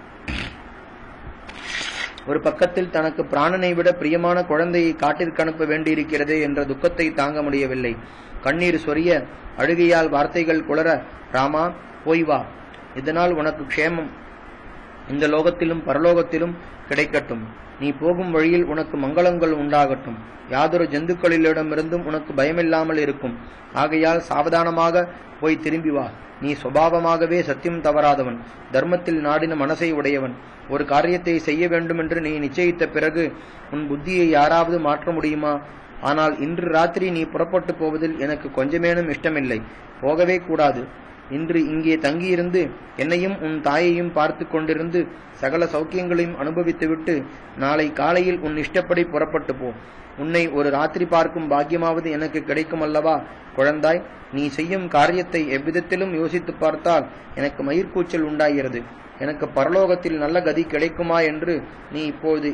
ஒரு பக்கத்தில் தனக்கு பிராணனை விட பிரியமான குழந்தையை காட்டிற்கு அனுப்ப வேண்டியிருக்கிறதே என்ற துக்கத்தை தாங்க முடியவில்லை. கண்ணீர் சொரிய, அழுகையால் வார்த்தைகள் குளற, ராமா, போய் வா, இதனால் உனக்கு க்ஷேமம் இந்த லோகத்திலும் பரலோகத்திலும் கிடைக்கட்டும். நீ போகும் வழியில் உனக்கு மங்களங்கள் உண்டாகட்டும். யாதொரு ஜந்துக்களிடமிருந்தும் உனக்கு பயமில்லாமல் இருக்கும். ஆகையால் சாவதானமாக போய் திரும்பி வா. நீ சுபாவமாகவே சத்தியம் தவறாதவன், தர்மத்தில் நாடின மனசை உடையவன். ஒரு காரியத்தை செய்ய வேண்டுமென்று நீ நிச்சயித்த பிறகு உன் புத்தியை யாராவது மாற்ற முடியுமா? ஆனால் இன்று ராத்திரி நீ புறப்பட்டு போவதில் எனக்கு கொஞ்சமேனும் இஷ்டமில்லை. போகவே கூடாது. இன்று இங்கே தங்கியிருந்து என்னையும் உன் தாயையும் பார்த்து கொண்டிருந்து சகல சௌக்கியங்களையும் அனுபவித்துவிட்டு நாளை காலையில் உன் இஷ்டப்படி புறப்பட்டு போ. உன்னை ஒரு ராத்திரி பார்க்கும் பாக்கியமாவது எனக்கு கிடைக்கும் அல்லவா? குழந்தாய், நீ செய்யும் காரியத்தை எவ்விதத்திலும் யோசித்து பார்த்தால் எனக்கு மயிர்கூச்சல் உண்டாகிறது. எனக்கு பரலோகத்தில் நல்ல கதி கிடைக்குமா என்று நீ இப்போது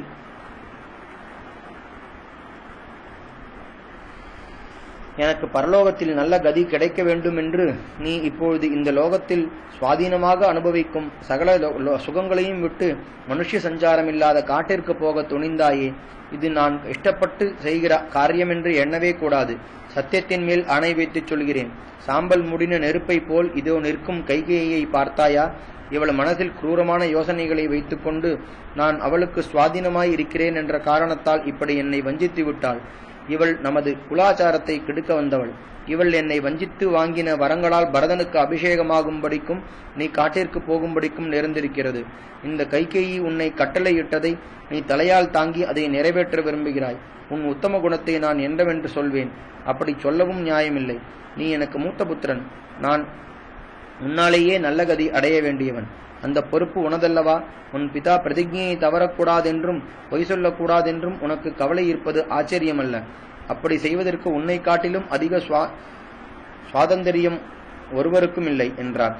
எனக்கு பரலோகத்தில் நல்ல கதி கிடைக்க வேண்டும் என்று நீ இப்பொழுது இந்த லோகத்தில் சுவாதீனமாக அனுபவிக்கும் சகல சுகங்களையும் விட்டு மனுஷ்ய சஞ்சாரமில்லாத காட்டிற்கு போக துணிந்தாயே. இது நான் இஷ்டப்பட்டு செய்கிற காரியம் என்று எண்ணவே கூடாது. சத்தியத்தின் மேல் ஆணை வைத்துச் சொல்கிறேன். சாம்பல் முடின நெருப்பை போல் இதோ நிற்கும் கைகேயை பார்த்தாயா? இவள் மனதில் குரூரமான யோசனைகளை வைத்துக்கொண்டு நான் அவளுக்கு சுவாதீனமாய் இருக்கிறேன் என்ற காரணத்தால் இப்படி என்னை வஞ்சித்து விட்டாள். இவள் நமது குலாச்சாரத்தை கெடுக்க வந்தவள். இவள் என்னை வஞ்சித்து வாங்கின வரங்களால் பரதனுக்கு அபிஷேகமாகும்படிக்கும் நீ காட்டிற்கு போகும்படிக்கும் நேர்ந்திருக்கிறது. இந்த கைகேயி உன்னை கட்டளையிட்டதை நீ தலையால் தாங்கி அதை நிறைவேற்ற விரும்புகிறாய். உன் உத்தம குணத்தை நான் என்னவென்று சொல்வேன்? அப்படி சொல்லவும் நியாயமில்லை. நீ எனக்கு மூத்த புத்திரன். நான் உன்னாலேயே நல்ல கதி அடைய வேண்டியவன். அந்த பொறுப்பு உனதல்லவா? உன் பிதா பிரதிஜையை தவறக்கூடாதென்றும் பொய் சொல்லக்கூடாதென்றும் உனக்கு கவலை இருப்பது ஆச்சரியமல்ல. அப்படி செய்வதற்கு உன்னை காட்டிலும் அதிக சுவாதந்திரியம் ஒருவருக்கும் இல்லை என்றார்.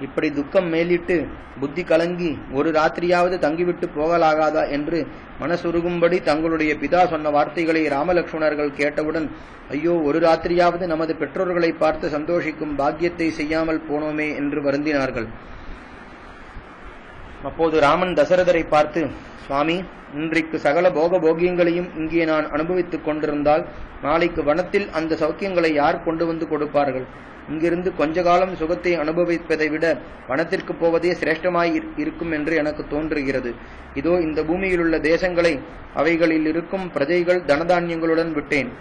இப்படி துக்கம் மேலிட்டு புத்தி கலங்கி ஒரு ராத்திரியாவது தங்கிவிட்டு போகலாகாதா என்று மனசுருகும்படி தங்களுடைய பிதா சொன்ன வார்த்தைகளை ராமலட்சுமணர்கள் கேட்டவுடன், ஐயோ, ஒரு ராத்திரியாவது நமது பெற்றோர்களை பார்த்து சந்தோஷிக்கும் பாக்கியத்தை செய்யாமல் போனோமே என்று வருந்தினார்கள். அப்போது ராமன் தசரதரை பார்த்து, சுவாமி, இன்றைக்கு சகல போக போகியங்களையும் இங்கே நான் அனுபவித்துக் கொண்டிருந்தால் நாளைக்கு வனத்தில் அந்த சௌக்கியங்களை யார் கொண்டு வந்து கொடுப்பார்கள்? இங்கிருந்து கொஞ்ச காலம் சுகத்தை அனுபவிப்பதை விட வனத்திற்கு போவதே சிரேஷ்டமாய் இருக்கும் என்று எனக்கு தோன்றுகிறது. இதோ இந்த பூமியிலுள்ள தேசங்களை அவைகளில் இருக்கும் பிரஜைகள் தனதானியங்களுடன் விட்டேன்.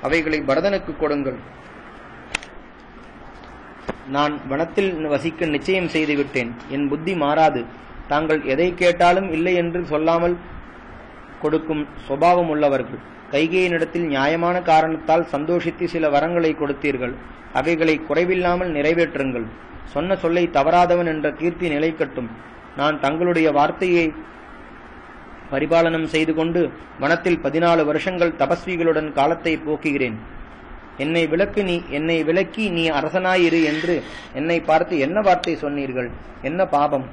அவைகளை பரதனுக்கு கொடுங்கள். நான் வனத்தில் வசிக்க நிச்சயம் செய்து விட்டேன். என் புத்தி மாறாது. தாங்கள் எதை கேட்டாலும் இல்லை என்று சொல்லாமல் கொடுக்கும் சுபாவம் உள்ளவர்கள். கைகேயினிடத்தில் நியாயமான காரணத்தால் சந்தோஷித்து சில வரங்களை கொடுத்தீர்கள். அவைகளை குறைவில்லாமல் நிறைவேற்றுங்கள். சொன்ன சொல்லை தவறாதவன் என்ற கீர்த்தி நிலைக்கட்டும். நான் தங்களுடைய வார்த்தையை பரிபாலனம் செய்து கொண்டு வனத்தில் 14 வருஷங்கள் தபஸ்விகளுடன் காலத்தை போக்குகிறேன். என்னை விலக்கி நீ அரசனாயிரு என்று என்னை பார்த்து என்ன வார்த்தை சொன்னீர்கள்? என்ன பாபம்?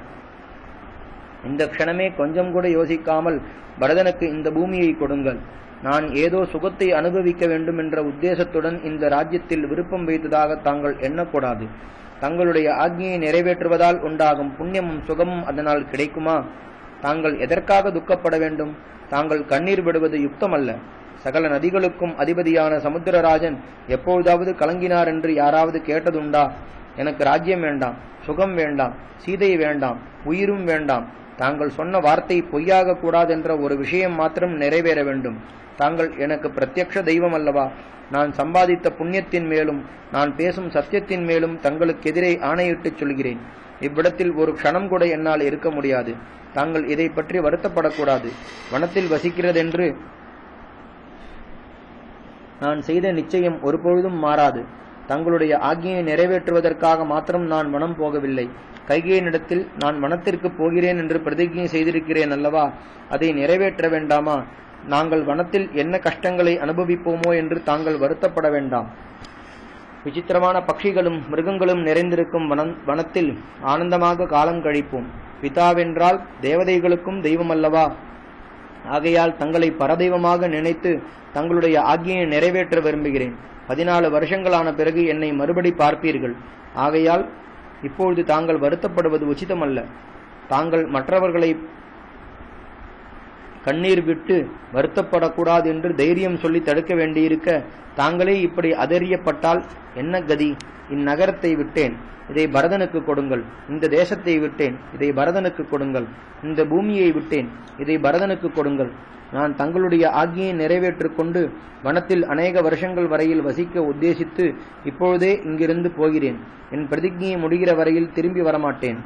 இந்த க்ஷணமே கொஞ்சம் கூட யோசிக்காமல் பரதனுக்கு இந்த பூமியை கொடுங்கள். நான் ஏதோ சுகத்தை அனுபவிக்க வேண்டும் என்ற உத்தேசத்துடன் இந்த ராஜ்யத்தில் விருப்பம் வைத்ததாக தாங்கள் எண்ணக்கூடாது. தங்களுடைய ஆக்ஞையை நிறைவேற்றுவதால் உண்டாகும் புண்ணியமும் சுகமும் அதனால் கிடைக்குமா? தாங்கள் எதற்காக துக்கப்பட வேண்டும்? தாங்கள் கண்ணீர் விடுவது யுக்தமல்ல. சகல நதிகளுக்கும் அதிபதியான சமுத்திரராஜன் எப்பொழுதாவது கலங்கினார் என்று யாராவது கேட்டதுண்டா? எனக்கு ராஜ்யம் வேண்டாம், சுகம் வேண்டாம், சீதை வேண்டாம், உயிரும் வேண்டாம். தாங்கள் சொன்ன வார்த்தை பொய்யாக கூடாதென்ற ஒரு விஷயம் மாத்திரம் நிறைவேற வேண்டும். தாங்கள் எனக்கு பிரத்யக்ஷ தெய்வம் அல்லவா? நான் சம்பாதித்த புண்ணியத்தின் மேலும் நான் பேசும் சத்தியத்தின் மேலும் தங்களுக்கு எதிரே ஆணையிட்டுச் சொல்கிறேன். இவ்விடத்தில் ஒரு க்ஷணம் கூட என்னால் இருக்க முடியாது. தாங்கள் இதை பற்றி வருத்தப்படக்கூடாது. வனத்தில் வசிக்கிறதென்று நான் செய்த நிச்சயம் ஒருபொழுதும் மாறாது. தங்களுடைய ஆக்ஞையை நிறைவேற்றுவதற்காக மாத்திரம் நான் வனம் போகவில்லை. கைகேயினிடத்தில் நான் வனத்திற்கு போகிறேன் என்று பிரதிஜை செய்திருக்கிறேன் அல்லவா? அதை நிறைவேற்ற வேண்டாமா? நாங்கள் வனத்தில் என்ன கஷ்டங்களை அனுபவிப்போமோ என்று தாங்கள் வருத்தப்பட வேண்டாம். விசித்திரமான பட்சிகளும் மிருகங்களும் நிறைந்திருக்கும் வனத்தில் ஆனந்தமாக காலம் கழிப்போம். பிதாவென்றால் தேவதைகளுக்கும் தெய்வம் அல்லவா? ஆகையால் தங்களை பரதெய்வமாக நினைத்து தங்களுடைய ஆக்ஞையை நிறைவேற்ற விரும்புகிறேன். 14 வருஷங்களான பிறகு என்னை மறுபடி பார்ப்பீர்கள். ஆகையால் இப்பொழுது தாங்கள் வருத்தப்படுவது உச்சிதமல்ல. தாங்கள் மற்றவர்களை கண்ணீர் விட்டு வருத்தப்படக்கூடாது என்று தைரியம் சொல்லி தடுக்க வேண்டியிருக்க, தாங்களே இப்படி அதறியப்பட்டால் என்ன கதி? இந்நகரத்தை விட்டேன், இதை பரதனுக்கு கொடுங்கள். இந்த தேசத்தை விட்டேன், இதை பரதனுக்கு கொடுங்கள். இந்த பூமியை விட்டேன், இதை பரதனுக்கு கொடுங்கள். நான் தங்களுடைய ஆக்ஞையை நிறைவேற்றிக் கொண்டு வனத்தில் அநேக வருஷங்கள் வரையில் வசிக்க உத்தேசித்து இப்பொழுதே இங்கிருந்து போகிறேன். என் பிரதிஜையை முடிகிற வரையில் திரும்பி வரமாட்டேன்.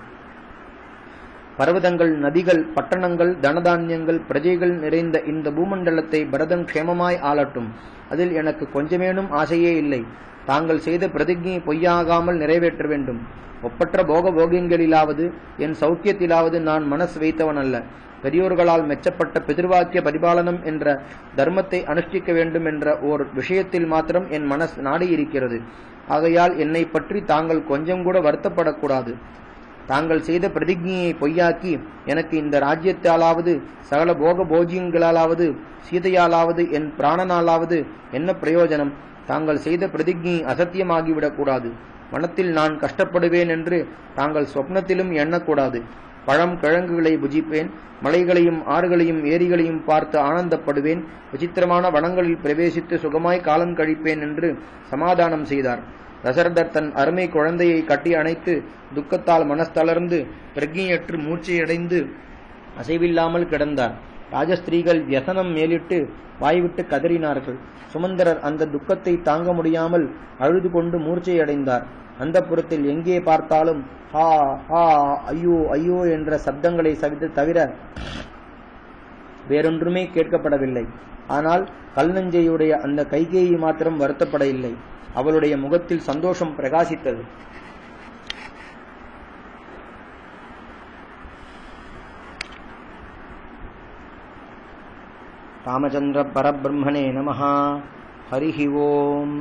பர்வதங்கள், நதிகள், பட்டணங்கள், தனதானியங்கள், பிரஜைகள் நிறைந்த இந்த பூமண்டலத்தை பரதன் க்ஷேமமாய் ஆளட்டும். அதில் எனக்கு கொஞ்சமேனும் ஆசையே இல்லை. தாங்கள் செய்த பிரதிஜையை பொய்யாகாமல் நிறைவேற்ற வேண்டும். ஒப்பற்ற போக போகியங்களிலாவது என் சௌக்கியத்திலாவது நான் மனசு வைத்தவன் அல்ல. பெரியோர்களால் மெச்சப்பட்ட பிதிர்வாக்கிய பரிபாலனம் என்ற தர்மத்தை அனுஷ்டிக்க வேண்டும் என்ற ஓர் விஷயத்தில் மாத்திரம் என் மனஸ் நாடி இருக்கிறது. ஆகையால் என்னை பற்றி தாங்கள் கொஞ்சம் கூட வருத்தப்படக்கூடாது. தாங்கள் செய்த பிரதிஜையை பொய்யாக்கி எனக்கு இந்த ராஜ்யத்தாலாவது சகல போக போஜியங்களாலாவது சீதையாலாவது என் பிராணனாலாவது என்ன பிரயோஜனம்? தாங்கள் செய்த பிரதிஜை அசத்தியமாகிவிடக்கூடாது. வனத்தில் நான் கஷ்டப்படுவேன் என்று தாங்கள் சொப்னத்திலும் எண்ணக்கூடாது. பழம் கிழங்குகளை புஜிப்பேன். மலைகளையும் ஆறுகளையும் ஏரிகளையும் பார்த்து ஆனந்தப்படுவேன். விசித்திரமான வனங்களில் பிரவேசித்து சுகமாய் காலம் கழிப்பேன் என்று சமாதானம் செய்தார். தசரதர் தன் அருமை குழந்தையை கட்டி அணைத்து துக்கத்தால் மனஸ்தளர்ந்து பிரக்ஞையற்று மூர்ச்சையடைந்து அசைவில்லாமல் கிடந்தார். ராஜஸ்திரீகள் வியசனம் மேலிட்டு வாய்விட்டு கதறினார்கள். சுமந்தரர் அந்த துக்கத்தை தாங்க முடியாமல் அழுது கொண்டு மூர்ச்சையடைந்தார். அந்த புறத்தில் எங்கே பார்த்தாலும் ஹா ஹா ஐயோ ஐயோ என்ற சப்தங்களை தவிர வேறொன்றுமே கேட்கப்படவில்லை. ஆனால் கல்நஞ்சையுடைய அந்த கைகேயி மாத்திரம் வருத்தப்பட இல்லை. அவளுடைய முகத்தில் சந்தோஷம் பிரகாசித்தது. ராமச்சந்திர பரபிரம்மணே நமஹ. ஹரிஹி ஓம்.